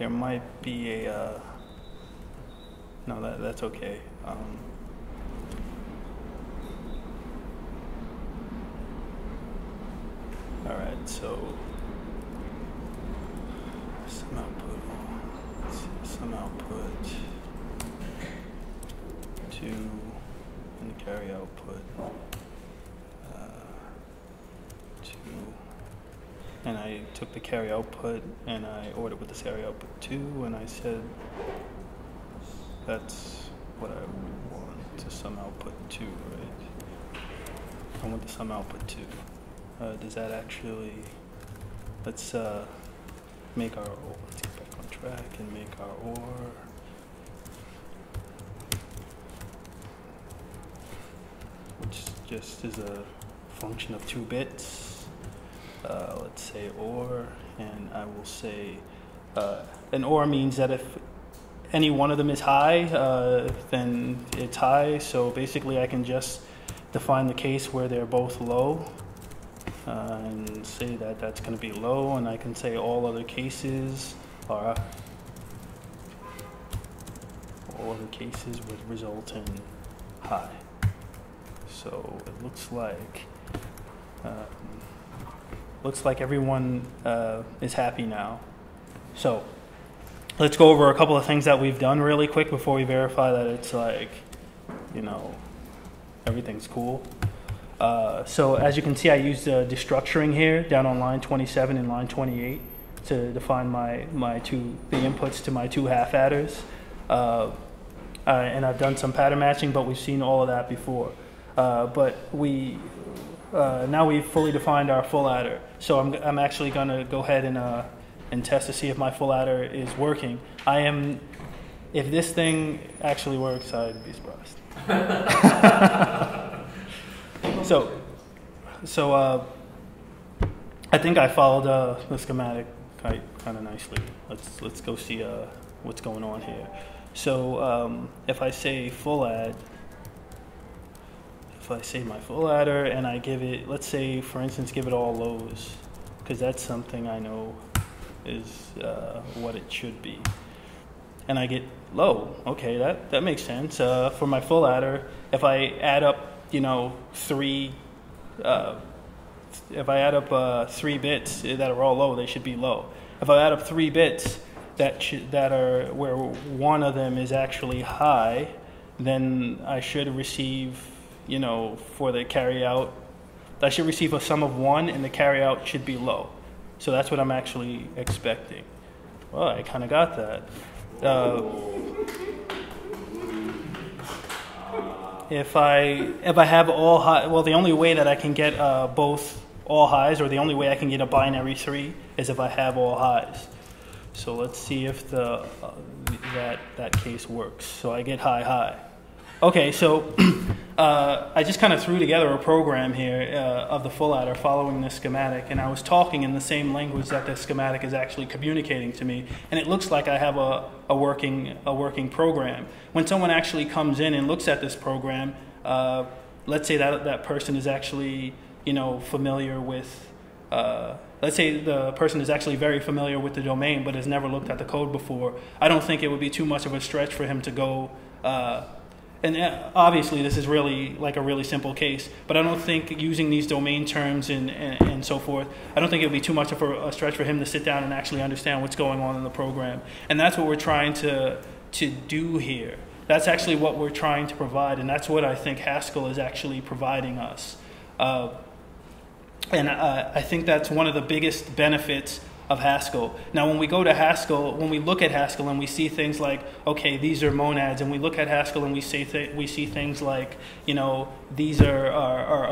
might be a. No, that's okay. All right, so sum output, let's see, sum output 2 and the carry output 2, and I took the carry output and I ordered with the carry output 2, and I said that's what I want to sum output 2, right? I want the sum output 2. Does that actually, let's make our OR, let's get back on track and make our OR. Which just is a function of 2 bits. Let's say OR, and I will say, an OR means that if any one of them is high, then it's high. So basically I can just define the case where they're both low. And say that that's going to be low, and I can say all other cases would result in high. So it looks like looks like everyone is happy now. So let's go over a couple of things that we've done really quick before we verify that it's like, you know, everything's cool. So as you can see, I used destructuring here down on line 27 and line 28 to define the inputs to my two half adders. And I've done some pattern matching, but we've seen all of that before. But now we've fully defined our full adder. So I'm actually going to go ahead and test to see if my full adder is working. If this thing actually works, I'd be surprised. So I think I followed the schematic kind of nicely. Let's go see what's going on here. So if I say full add, if I say my full adder and I give it, let's say for instance, give it all lows, because that's something I know is what it should be. And I get low. Okay, that makes sense. For my full adder, if I add up, you know, three bits that are all low, they should be low. If I add up 3 bits that are where one of them is actually high, then I should receive, you know, for the carry out, I should receive a sum of 1 and the carry out should be low. So that's what I'm actually expecting. Well, I kind of got that. If I have all high, well, the only way that I can get both all highs, or the only way I can get a binary 3, is if I have all highs. So let's see if that case works. So I get high. Okay, so I just kind of threw together a program here of the full adder following this schematic, and I was talking in the same language that the schematic is actually communicating to me, and it looks like I have a working program. When someone actually comes in and looks at this program, let's say that person is actually, you know, familiar with. Let's say the person is actually very familiar with the domain but has never looked at the code before. I don't think it would be too much of a stretch for him to go. And obviously, this is really like a really simple case, but I don't think using these domain terms and so forth, I don't think it would be too much of a stretch for him to sit down and actually understand what's going on in the program. And that's what we're trying to do here. That's actually what we're trying to provide, and that's what I think Haskell is actually providing us. And I think that's one of the biggest benefits of Haskell. Now, when we go to Haskell, when we look at Haskell and we see things like, okay, these are monads, and we look at Haskell and we see things like, you know, these are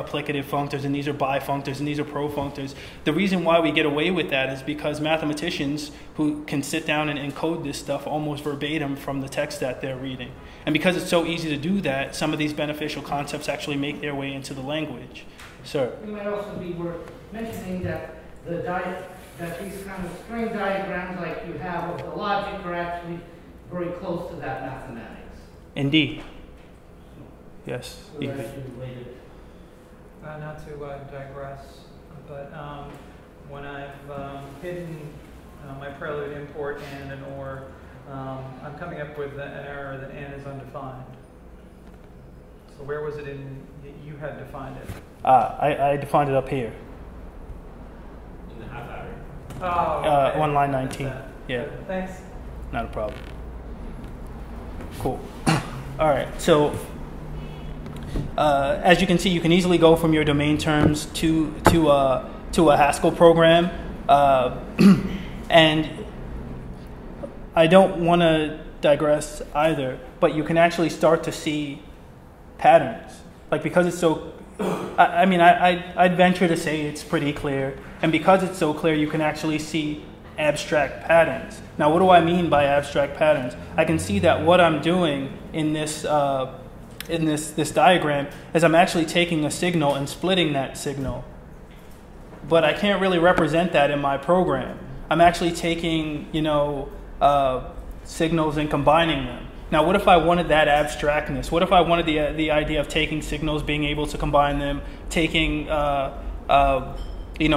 applicative functors, and these are bifunctors, and these are profunctors. The reason why we get away with that is because mathematicians who can sit down and encode this stuff almost verbatim from the text that they're reading. And because it's so easy to do that, some of these beneficial concepts actually make their way into the language. Sir? It might also be worth mentioning that that these kind of string diagrams like you have of the logic are actually very close to that mathematics. Indeed. Yes. So they're actually related. Not to digress, but when I've hidden my prelude import and an or, I'm coming up with an error that n is undefined. So where was it you had defined it? I defined it up here. In the half adder. Oh, okay. On line 19. Yeah. Thanks. Not a problem. Cool. All right. So as you can see, you can easily go from your domain terms to a Haskell program, and I don't want to digress either, but you can actually start to see patterns. Like, because it's so, I'd venture to say it's pretty clear, and because it's so clear, you can actually see abstract patterns. Now, what do I mean by abstract patterns? I can see that what I'm doing in this diagram is I'm actually taking a signal and splitting that signal, but I can't really represent that in my program. I'm actually taking, signals and combining them. Now, what if I wanted that abstractness? What if I wanted the idea of taking signals, being able to combine them, taking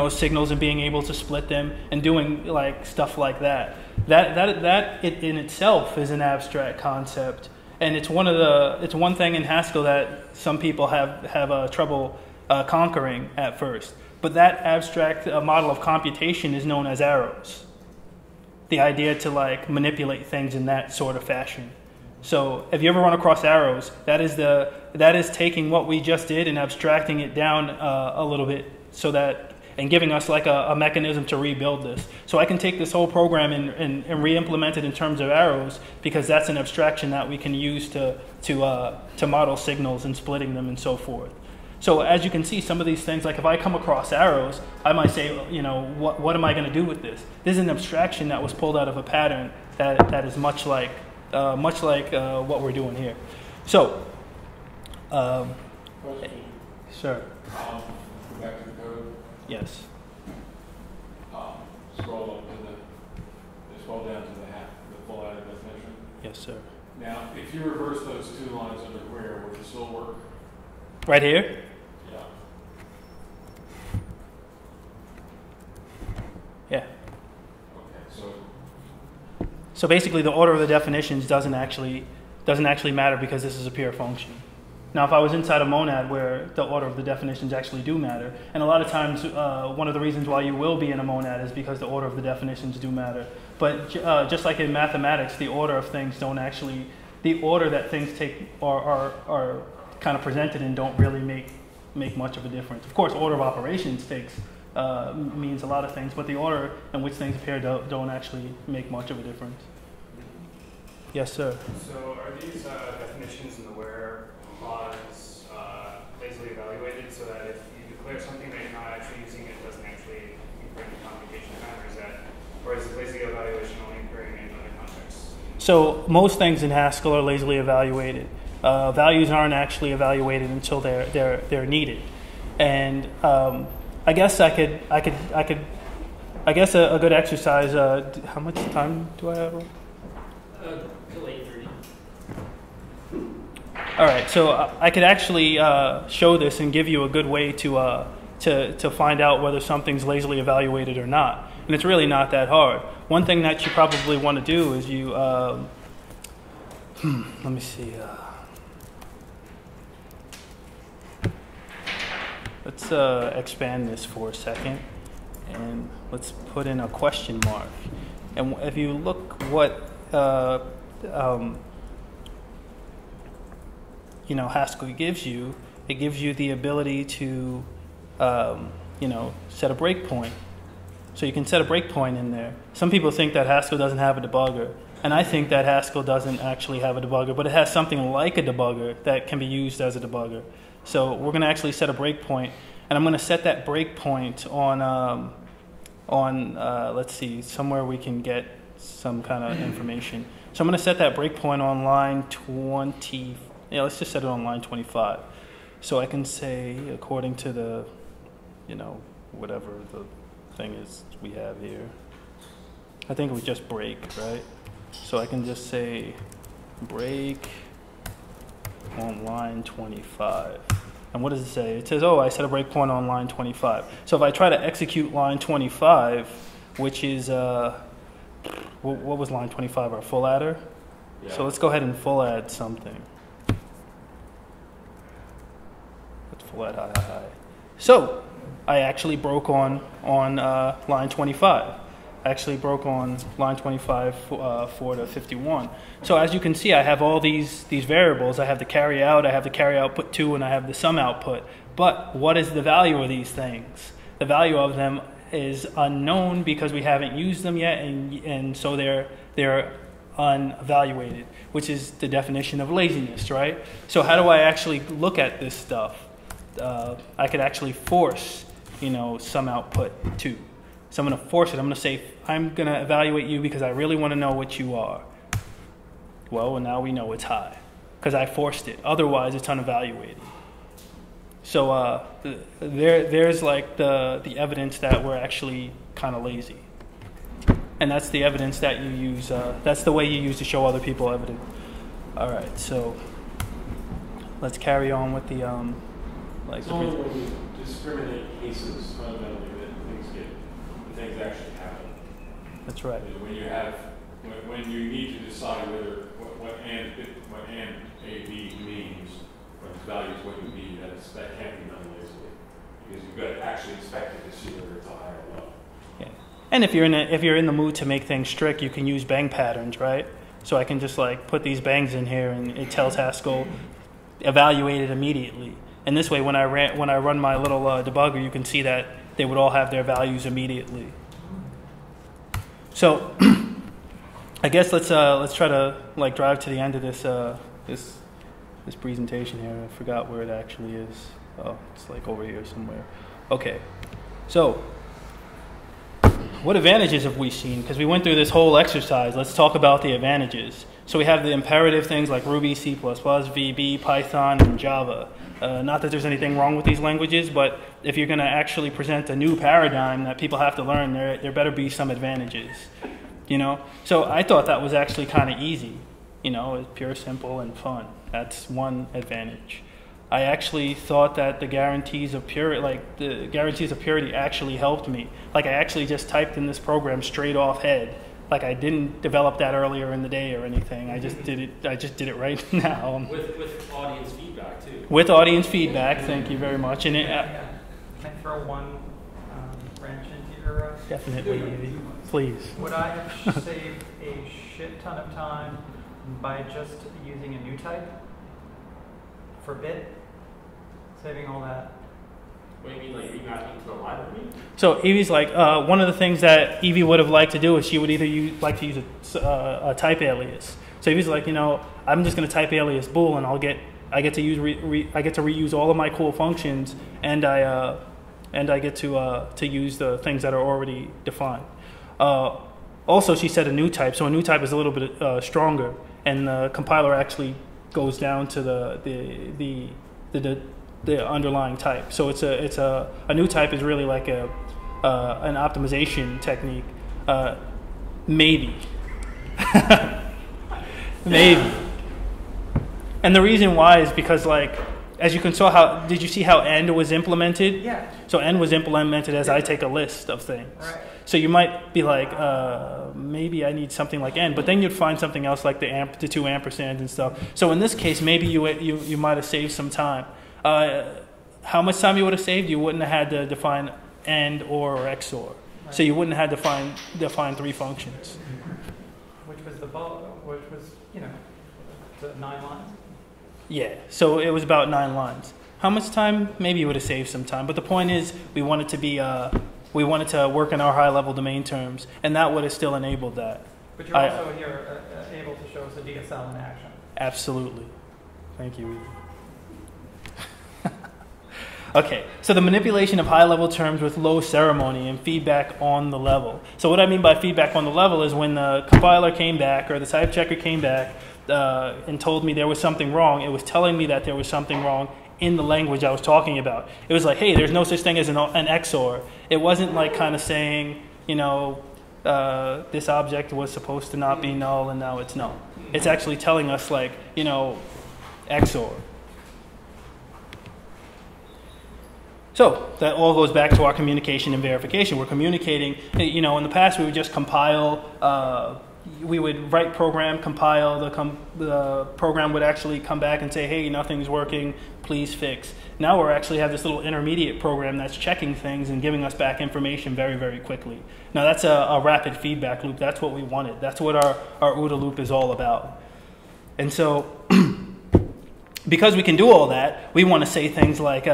signals and being able to split them, and doing like stuff like that? That in itself is an abstract concept, and it's one thing in Haskell that some people have trouble conquering at first. But that abstract model of computation is known as arrows. The idea to like manipulate things in that sort of fashion. So if you ever run across arrows, that is taking what we just did and abstracting it down a little bit so that, and giving us like a mechanism to rebuild this. So I can take this whole program and re-implement it in terms of arrows, because that's an abstraction that we can use to model signals and splitting them and so forth. So as you can see, some of these things, like if I come across arrows, I might say, you know, what am I going to do with this? This is an abstraction that was pulled out of a pattern that is much like what we're doing here. So, Question. sure. Go back to the code. Yes. Scroll down to the full added definition. Yes, sir. Now, if you reverse those 2 lines under query, would it still work? Right here? Yeah. Yeah. Okay, So basically, the order of the definitions doesn't actually matter because this is a pure function. Now, if I was inside a monad where the order of the definitions actually do matter, and a lot of times one of the reasons why you will be in a monad is because the order of the definitions do matter. But just like in mathematics, the order of things don't actually, the order that things take are kind of presented in don't really make much of a difference. Of course, order of operations means a lot of things, but the order in which things appear don't actually make much of a difference. Yes, sir. So are these definitions in the where clause lazily evaluated so that if you declare something that you're not actually using, it doesn't actually occur in the computation time, or is lazy evaluation only occurring in other contexts? So most things in Haskell are lazily evaluated. Values aren't actually evaluated until they're needed, and I guess I guess a good exercise. How much time do I have? Till 8:30. All right, so I could actually show this and give you a good way to find out whether something's lazily evaluated or not, and it's really not that hard. One thing that you probably want to do is you let me see. Let's expand this for a second, and let's put in a question mark. And if you look what Haskell gives you, it gives you the ability to set a breakpoint. So you can set a breakpoint in there. Some people think that Haskell doesn't have a debugger, and I think that Haskell doesn't actually have a debugger, but it has something like a debugger that can be used as a debugger. So we're going to actually set a breakpoint, and I'm going to set that breakpoint on let's see, somewhere we can get some kind of information. So I'm going to set that breakpoint on line 20. Yeah, let's just set it on line 25. So I can say, according to the, whatever the thing is we have here. I think it was just break, right? So I can just say break on line 25. And what does it say? It says, oh, I set a breakpoint on line 25. So if I try to execute line 25, which is, what was line 25, our full adder? Yeah. So let's go ahead and full add something. Let's full add high. So I actually broke on line 25. I actually broke on line 25 4 to 51. So as you can see, I have all these variables. I have the carry out, I have the carry output 2, and I have the sum output. But what is the value of these things? The value of them is unknown because we haven't used them yet, and so they're unevaluated, which is the definition of laziness, right? So how do I actually look at this stuff? I could actually force, sum output 2. So I'm going to force it. I'm going to say, I'm going to evaluate you because I really want to know what you are. Well, now we know it's high because I forced it. Otherwise, it's unevaluated. So there's like the evidence that we're actually kind of lazy. And that's the evidence that you use. That's the way you use to show other people evidence. All right, so let's carry on with the It's only when you discriminate cases fundamentally that things actually happen. That's right. When you need to decide what and A, B means, what its value is what you need, that can't be done lazily. Because you've got to actually expect And if you're in the mood to make things strict, you can use bang patterns, right? So I can just like put these bangs in here, and it tells Haskell evaluate it immediately. And this way, when I run my little debugger, you can see that they would all have their values immediately. So I guess let's try to like drive to the end of this presentation here. I forgot where it actually is. Oh, it's like over here somewhere. Okay, so what advantages have we seen? Because we went through this whole exercise. Let's talk about the advantages. So we have the imperative things like Ruby, C++, VB, Python, and Java. Not that there's anything wrong with these languages, but if you're going to actually present a new paradigm that people have to learn, there better be some advantages. You know? So I thought that was actually kind of easy. You know, it's pure, simple, and fun. That's one advantage. I actually thought that the guarantees of purity actually helped me. Like I actually just typed in this program straight off head. Like I didn't develop that earlier in the day or anything. I just did it right now. With audience feedback too. With audience feedback, thank you very much. And Can I throw one branch into your? Definitely, please. Would I have saved a shit ton of time by just using a new type for bit, saving all that? What do you mean, like remapping to the library? So Evie's like, one of the things that Evie would have liked to do is she would either like to use a type alias. So Evie's like, you know, I'm just going to type alias bool, and I get to reuse all of my cool functions, and I get to use the things that are already defined. Also, she said a new type. So a new type is a little bit stronger, and the compiler actually goes down to the underlying type. So it's a new type is really like an optimization technique. Maybe. Maybe. And the reason why is because, like, as you can saw, did you see how end was implemented? Yeah. So end was implemented as I take a list of things. Right. So you might be like, maybe I need something like end, but then you'd find something else like the 2 ampersands and stuff. So in this case, maybe you might have saved some time. How much time you would have saved? You wouldn't have had to define AND or XOR. Right. So you wouldn't have had to define 3 functions. Which was the 9 lines? Yeah, so it was about 9 lines. How much time? Maybe you would have saved some time. But the point is, we wanted to work in our high-level domain terms, and that would have still enabled that. But you're also here able to show us a DSL in action. Absolutely. Thank you. Okay, so the manipulation of high-level terms with low ceremony and feedback on the level. So what I mean by feedback on the level is when the compiler came back or the type checker came back and told me there was something wrong, it was telling me that there was something wrong in the language I was talking about. It was like, hey, there's no such thing as an XOR. It wasn't like kind of saying, you know, this object was supposed to not be null and now it's null. It's actually telling us, like, you know, XOR. So that all goes back to our communication and verification. We're communicating, you know, in the past we would just compile, we would write program, compile, the program would actually come back and say, hey, nothing's working, please fix. Now we actually have this little intermediate program that's checking things and giving us back information very, very quickly. Now that's a rapid feedback loop. That's what we wanted. That's what our OODA loop is all about. And so because we can do all that, we want to say things like,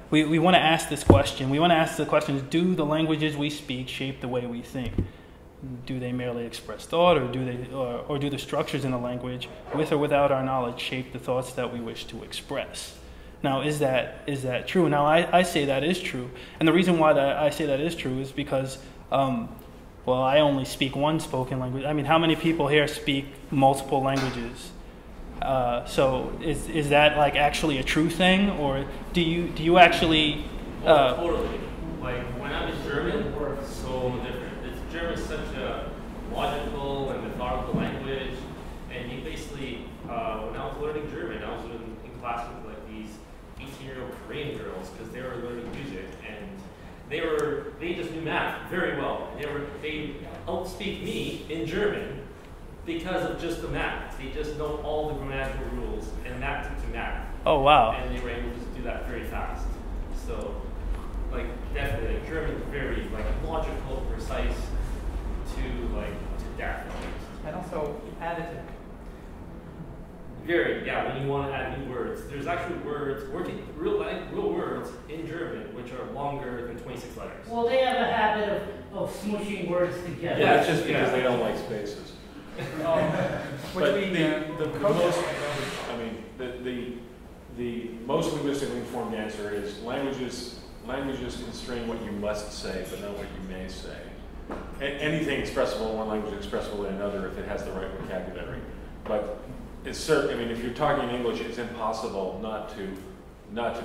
we want to ask this question. We want to ask the questions, do the languages we speak shape the way we think? Do they merely express thought, or do the structures in the language, with or without our knowledge, shape the thoughts that we wish to express? Now, is that true? Now, I say that is true. And the reason why I say that is true is because, well, I only speak one spoken language. I mean, how many people here speak multiple languages? So is that like actually a true thing, or do you actually? Totally. Like when I'm in German, it's so different. German is such a logical and methodical language, and you basically, when I was learning German, I was in class with like these 18-year-old Korean girls because they were learning music, and they just knew math very well. They outspeak me in German because of just the math. They just know all the grammatical rules and mapped it to math. Oh, wow. And they were able to do that very fast. So, like, definitely, like, German is very, like, logical, precise. you want to add new words, there's actually words, real words in German, which are longer than 26 letters. Well, they have a habit of smooshing words together. Yeah, it's just because they don't like spaces. But the most, I mean, the most linguistically informed answer is languages constrain what you must say, but not what you may say. Anything expressible in one language is expressible in another if it has the right vocabulary. But it's certain. I mean, if you're talking English, it's impossible not to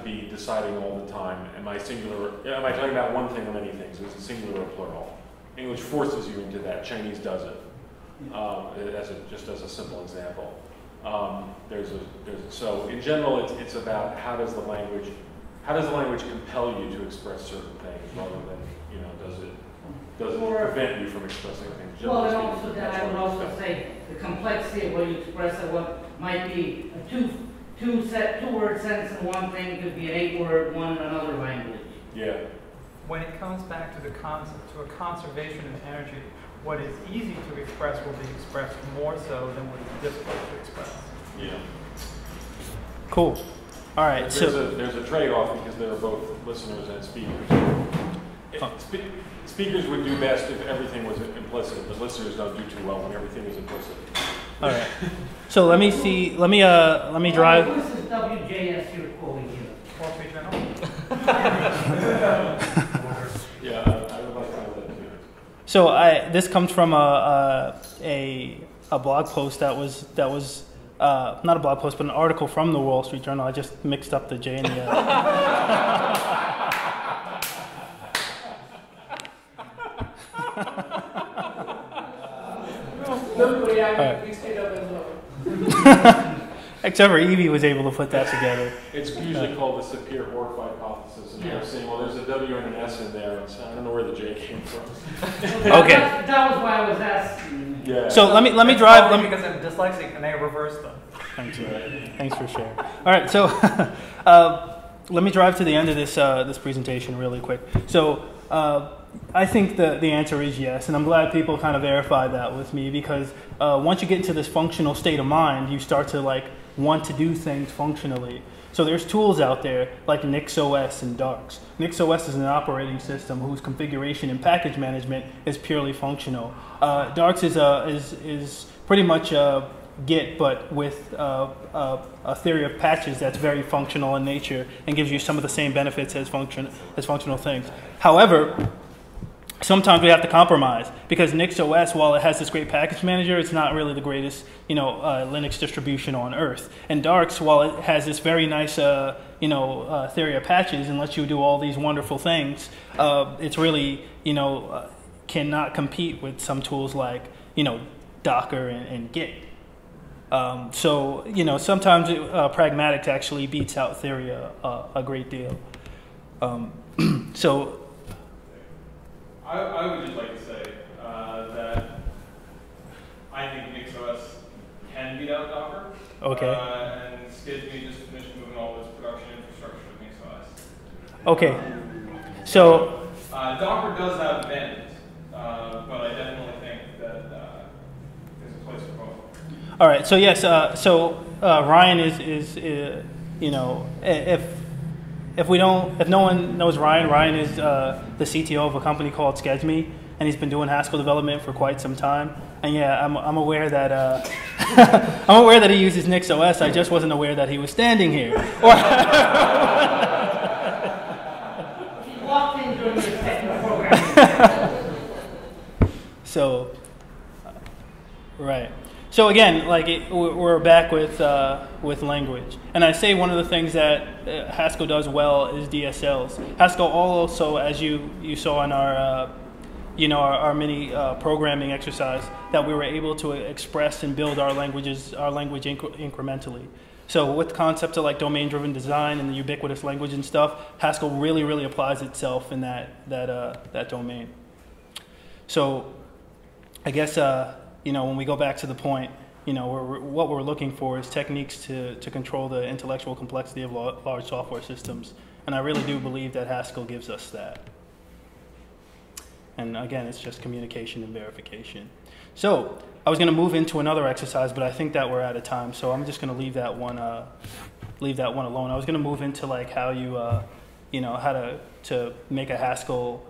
be deciding all the time. Am I singular? Am I talking about one thing or many things? Is it singular or plural? English forces you into that. Chinese doesn't. Just as a simple example. So in general, it's about how does the language compel you to express certain things rather than does it prevent you from expressing things. Well, and also that I would also say the complexity of what you express of what might be a two-word sentence in one thing could be an 8-word one in another language. Yeah. When it comes back to the concept, to a conservation of energy, what is easy to express will be expressed more so than what is difficult to express. Yeah. Cool. All right. There's a trade-off because there are both listeners and speakers. Speakers would do best if everything was implicit, but listeners don't do too well when everything is implicit. All right. So let me see. Let me drive. This is WJS you're quoting here. Wall Street Journal. Yeah, I would like to know that too. So this comes from a blog post that was not a blog post, but an article from the Wall Street Journal. I just mixed up the J and the L. Except for Evie was able to put that together. It's usually called the Sapir-Whorf hypothesis, and they're saying, well, there's a W and an S in there, and so I don't know where the J came from. Okay. That was why I was asking. Yeah. So let me drive. Because I'm dyslexic and I reverse them. Thanks, thanks for sharing. All right, so let me drive to the end of this presentation really quick. So I think the answer is yes, and I'm glad people kind of verified that with me because once you get into this functional state of mind, you start to want to do things functionally. So there's tools out there like NixOS and Darks. NixOS is an operating system whose configuration and package management is purely functional. Darks is pretty much Git, but with a theory of patches that's very functional in nature and gives you some of the same benefits as functional things. However, sometimes we have to compromise because NixOS, while it has this great package manager, it's not really the greatest, Linux distribution on earth. And Darks, while it has this very nice, theory of patches and lets you do all these wonderful things, it's really, cannot compete with some tools like, Docker and Git. Sometimes pragmatics actually beats out theory a great deal. I would just like to say that I think NixOS can beat out Docker. Okay. And Skidby just finished moving all this production infrastructure with NixOS. Okay. So Docker does have advantages, but I definitely think that there's a place for both. all right. So yes. Ryan is if no one knows Ryan is the CTO of a company called Sketchme, and he's been doing Haskell development for quite some time. And yeah, I'm aware that I'm aware that he uses NixOS. I just wasn't aware that he was standing here. He walked in during the technical program. So, right. So again, we're back with language, and I say one of the things that Haskell does well is DSLs. Haskell also, as you saw in our mini programming exercise, that we were able to express and build our language incrementally. So with concepts of domain-driven design and the ubiquitous language and stuff, Haskell really applies itself in that domain. So I guess when we go back to the point, what we're looking for is techniques to control the intellectual complexity of large software systems, and I really do believe that Haskell gives us that. And again, it's just communication and verification. So I was going to move into another exercise, but I think that we're out of time, so I'm just going to leave that one alone. I was going to move into like how you, how to make a Haskell,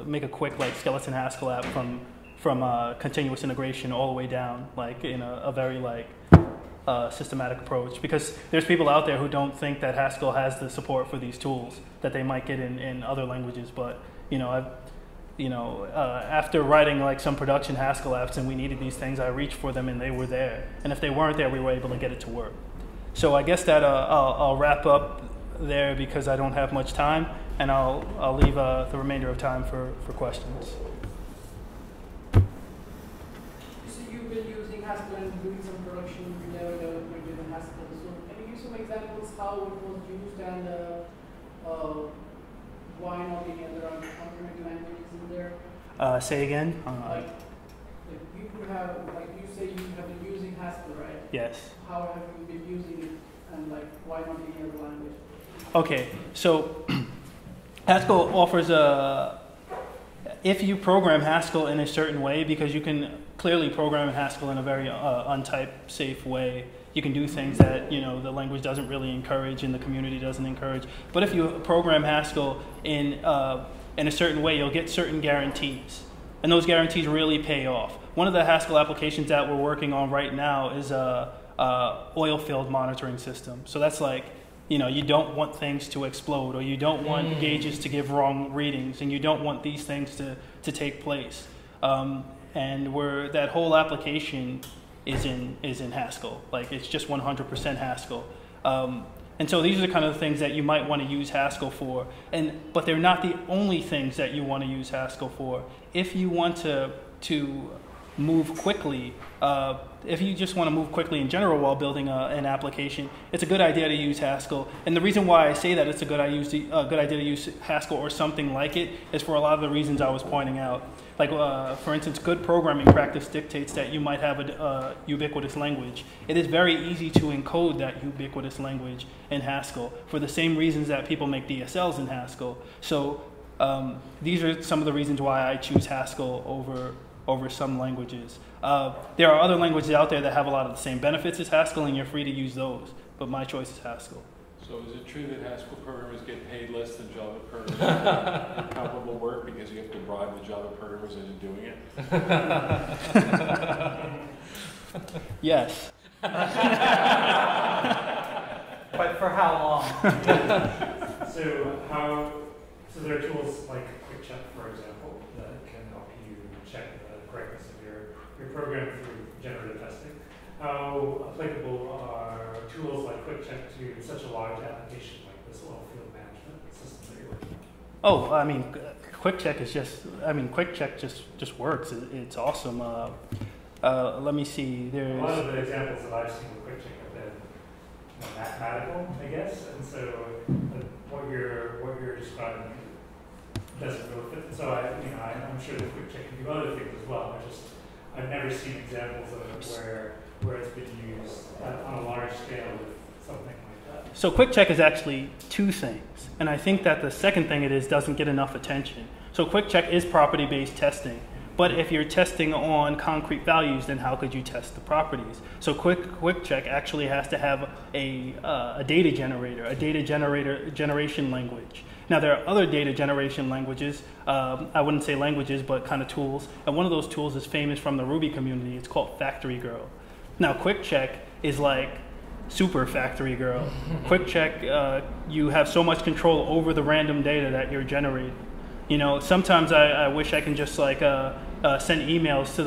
make a quick like skeleton Haskell app from continuous integration all the way down, like in a very like systematic approach. Because there's people out there who don't think that Haskell has the support for these tools that they might get in other languages, but after writing like some production Haskell apps and we needed these things, I reached for them and they were there. And if they weren't there, we were able to get it to work. So I guess that I'll wrap up there because I don't have much time, and I'll leave the remainder of time for questions. So you've been using Haskell and doing some production Java development in Haskell. So can you give some examples how it was used and why not any other alternative languages in there? Say again? Like you could have, like you say you have been using Haskell, right? Yes. How have you been using it, and like why not any other language? Okay, so Haskell offers if you program Haskell in a certain way, because you can clearly program Haskell in a very untype safe way. You can do things that the language doesn't really encourage and the community doesn't encourage. But if you program Haskell in a certain way, you'll get certain guarantees, and those guarantees really pay off. One of the Haskell applications that we're working on right now is a oil field monitoring system. So that's like, you don't want things to explode, or you don't want gauges to give wrong readings, and you don't want these things to take place. And that whole application is in Haskell. Like it's just 100% Haskell. And so these are the kind of things that you might want to use Haskell for. But they're not the only things that you want to use Haskell for. If you want to move quickly, if you just want to move quickly in general while building an application, it's a good idea to use Haskell. And the reason why I say that it's a good idea to use Haskell or something like it is for a lot of the reasons I was pointing out. Like, for instance, good programming practice dictates that you might have a ubiquitous language. It is very easy to encode that ubiquitous language in Haskell for the same reasons that people make DSLs in Haskell. So these are some of the reasons why I choose Haskell over some languages. There are other languages out there that have a lot of the same benefits as Haskell, and you're free to use those, but my choice is Haskell. So is it true that Haskell programmers get paid less than Java programmers for comparable work because you have to bribe the Java programmers into doing it? Yes. But for how long? So there are tools like QuickCheck, for example, that can help you check the correctness of your program through generative testing. How applicable are tools like QuickCheck to such a large application like this oil field management system that you're working on? Oh, I mean, QuickCheck just works. It's awesome. Let me see. A lot of the examples that I've seen with QuickCheck have been mathematical, I guess, and so what you're describing doesn't really fit. So I'm sure that QuickCheck can do other things as well. I've never seen examples of it where it's been used on a large scale with something like that. So QuickCheck is actually two things, and I think that the second thing it is doesn't get enough attention. So QuickCheck is property-based testing, but if you're testing on concrete values, then how could you test the properties? So QuickCheck actually has to have a data generator, generation language. Now there are other data generation languages, I wouldn't say languages, but kind of tools, and one of those tools is famous from the Ruby community. It's called Factory Girl. Now QuickCheck is like super Factory Girl. QuickCheck, you have so much control over the random data that you're generating. Sometimes I wish I can just like send emails to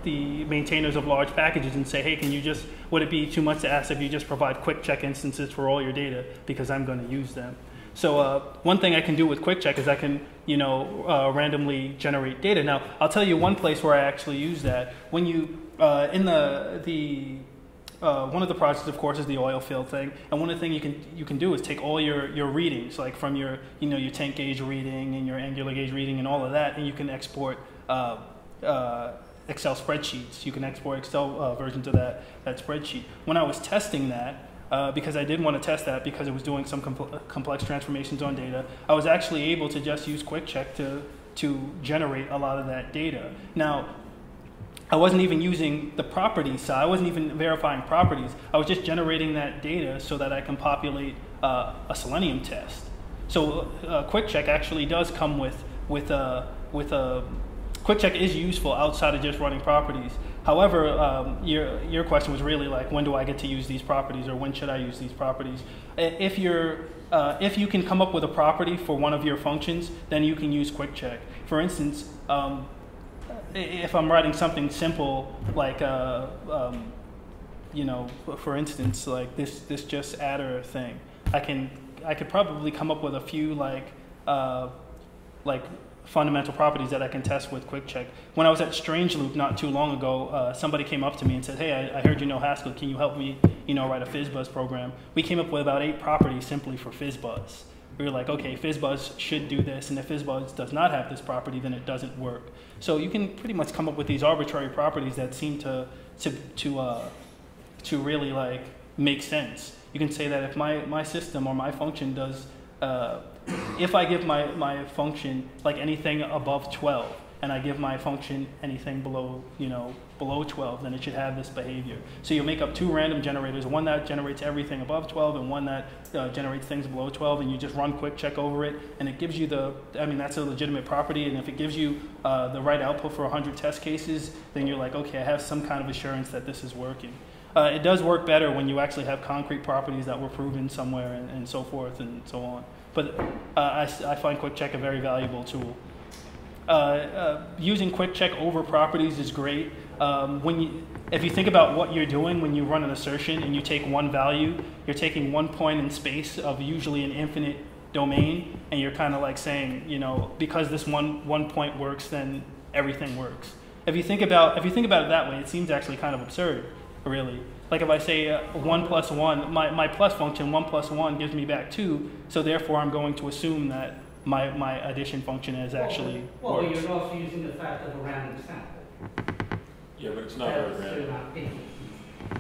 the maintainers of large packages and say, hey, would it be too much to ask if you just provide QuickCheck instances for all your data, because I'm going to use them. So one thing I can do with QuickCheck is I can, randomly generate data. Now, I'll tell you one place where I actually use that. When you, in one of the projects, of course, is the oil field thing. And one of the things you can do is take all your readings, like from your, your tank gauge reading and your angular gauge reading and all of that, and you can export Excel spreadsheets. You can export Excel versions of that spreadsheet. When I was testing that, because I did want to test that because it was doing some complex transformations on data, I was actually able to just use QuickCheck to generate a lot of that data. Now, I wasn't even using the properties side. I wasn't even verifying properties. I was just generating that data so that I can populate a Selenium test. So QuickCheck actually does come with a QuickCheck is useful outside of just running properties. However, your question was really like, when do I get to use these properties, or when should I use these properties? If you can come up with a property for one of your functions, then you can use QuickCheck. For instance, if I'm writing something simple like for instance, like this just adder thing, I could probably come up with a few like fundamental properties that I can test with QuickCheck. When I was at Strangeloop not too long ago, somebody came up to me and said, "Hey, I heard you know Haskell. Can you help me, write a FizzBuzz program?" We came up with about 8 properties simply for FizzBuzz. We were like, okay, FizzBuzz should do this, and if FizzBuzz does not have this property, then it doesn't work. So you can pretty much come up with these arbitrary properties that seem to really like make sense. You can say that if my system or my function does, if I give my function like anything above 12, and I give my function anything below 12, then it should have this behavior. So you'll make up 2 random generators, one that generates everything above 12 and one that generates things below 12, and you just run QuickCheck over it, and it gives you that's a legitimate property, and if it gives you the right output for 100 test cases, then you're like, okay, I have some kind of assurance that this is working. It does work better when you actually have concrete properties that were proven somewhere and so forth and so on. But I find QuickCheck a very valuable tool. Using QuickCheck over properties is great. If you think about what you're doing when you run an assertion and you take one value, you're taking one point in space of usually an infinite domain, and you're kind of like saying, because this one point works, then everything works. If you think about it that way, it seems actually kind of absurd, really. Like if I say 1 plus 1, my plus function 1 plus 1 gives me back 2, so therefore I'm going to assume that my addition function is actually well, you're also using the fact of a random sample. Yeah, but it's not very random.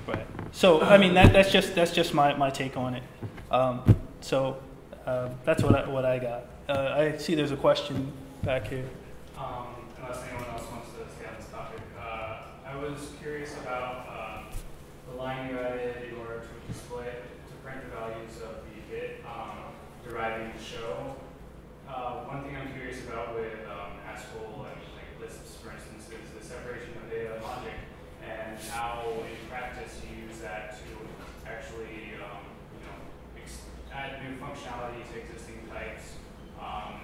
Right. So I mean that's just my take on it. That's what I got. I see there's a question back here. Unless anyone else wants to stay on this topic, I was curious about the line you added in order to print the values of the bit deriving the show. One thing I'm curious about with Haskell and like lists, for instance, is the separation of data and logic, and how in practice you use that to actually add new functionality to existing types,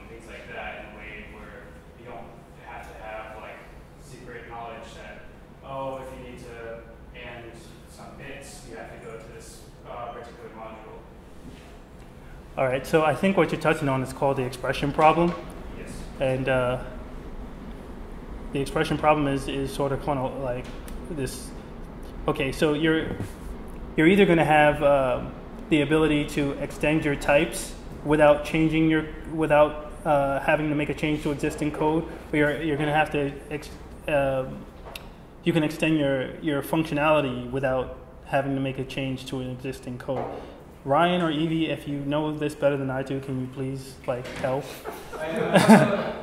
things like that, in a way where you don't have to have like secret knowledge that, if you need to and some bits, you have to go to this particular module. All right, so I think what you're touching on is called the expression problem. Yes. And the expression problem is sort of like this. Okay, so you're either going to have the ability to extend your types without changing having to make a change to existing code, or you're going to have to you can extend your functionality without having to make a change to an existing code. Ryan or Evie, if you know this better than I do, can you please help? Yeah,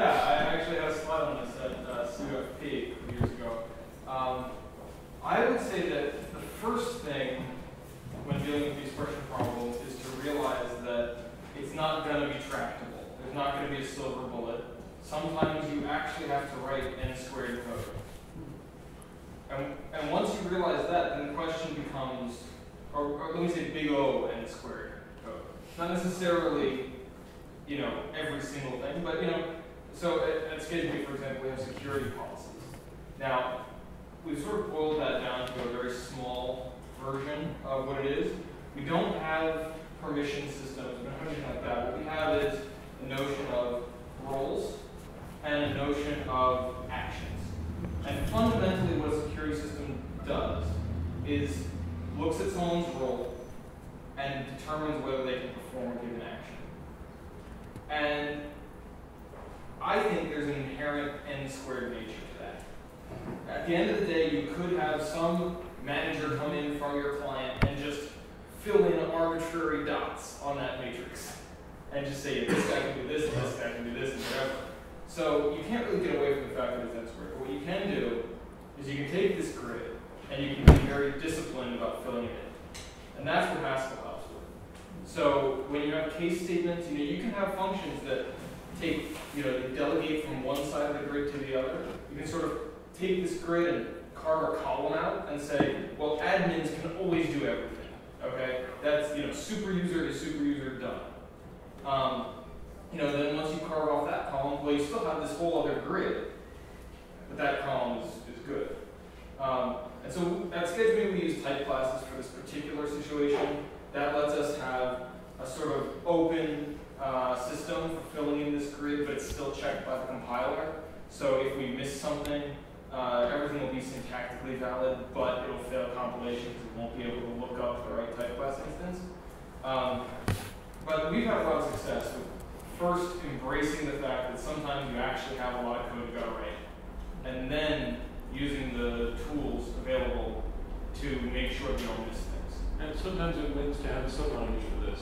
I actually had a slide on this at CUFP years ago. I would say that the first thing when dealing with these expression problems is to realize that it's not going to be tractable. There's not going to be a silver bullet. Sometimes you actually have to write n-squared code. And once you realize that, then the question becomes, or let me say big O n-squared code. Not necessarily, every single thing, but so at SCHED, for example, we have security policies. Now, we've sort of boiled that down to a very small version of what it is. We don't have permission systems, we don't have anything like that. What we have is a notion of roles and a notion of actions. And fundamentally what a security system does is looks at someone's role and determines whether they can perform a given action. And I think there's an inherent n-squared nature to that. At the end of the day, you could have some manager come in from your client and just fill in arbitrary dots on that matrix and just say, this guy can do this, and this guy can do this, and whatever. So you can't really get away from the fact that it's n squared. But what you can do is you can take this grid and you can be very disciplined about filling it in. And that's what Haskell helps with. So when you have case statements, you can have functions that take, they delegate from one side of the grid to the other. You can sort of take this grid and carve a column out and say, well, admins can always do everything. Okay, that's super user is super user done. Then once you carve off that column, well, you still have this whole other grid, but that column is good. And so at scheduling, we use type classes for this particular situation. That lets us have a sort of open system for filling in this grid, but it's still checked by the compiler. So if we miss something, everything will be syntactically valid, but it'll fail compilation because it won't be able to look up the right type class instance. But we've had a lot of success with first embracing the fact that sometimes you actually have a lot of code you got to write, and then using the tools available to make sure you don't miss things. And sometimes it means to have a sublanguage for this.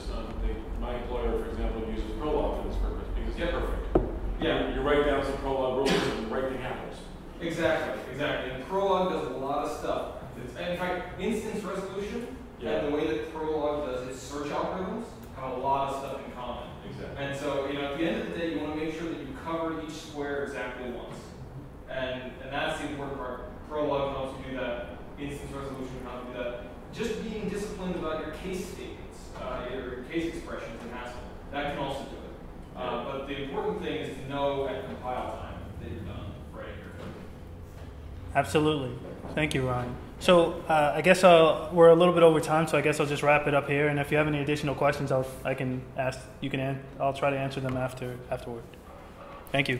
My employer, for example, uses Prolog for this purpose because it's perfect. Yeah. You write down some Prolog rules and the right thing happens. Exactly. And Prolog does a lot of stuff. In fact, instance resolution and the way that Prolog does its search algorithms have a lot of stuff in common. Exactly. And so, at the end of the day, you want to make sure that you cover each square exactly once. And that's the important part. Prolog helps you do that. Instance resolution helps you do that. Just being disciplined about your case statements, your case expressions in Haskell, that can also do it. But the important thing is to know at compile time that you're done writing your code. Absolutely. Thank you, Ryan. So I guess we're a little bit over time, so I guess I'll just wrap it up here. And if you have any additional questions, I'll try to answer them afterward. Thank you.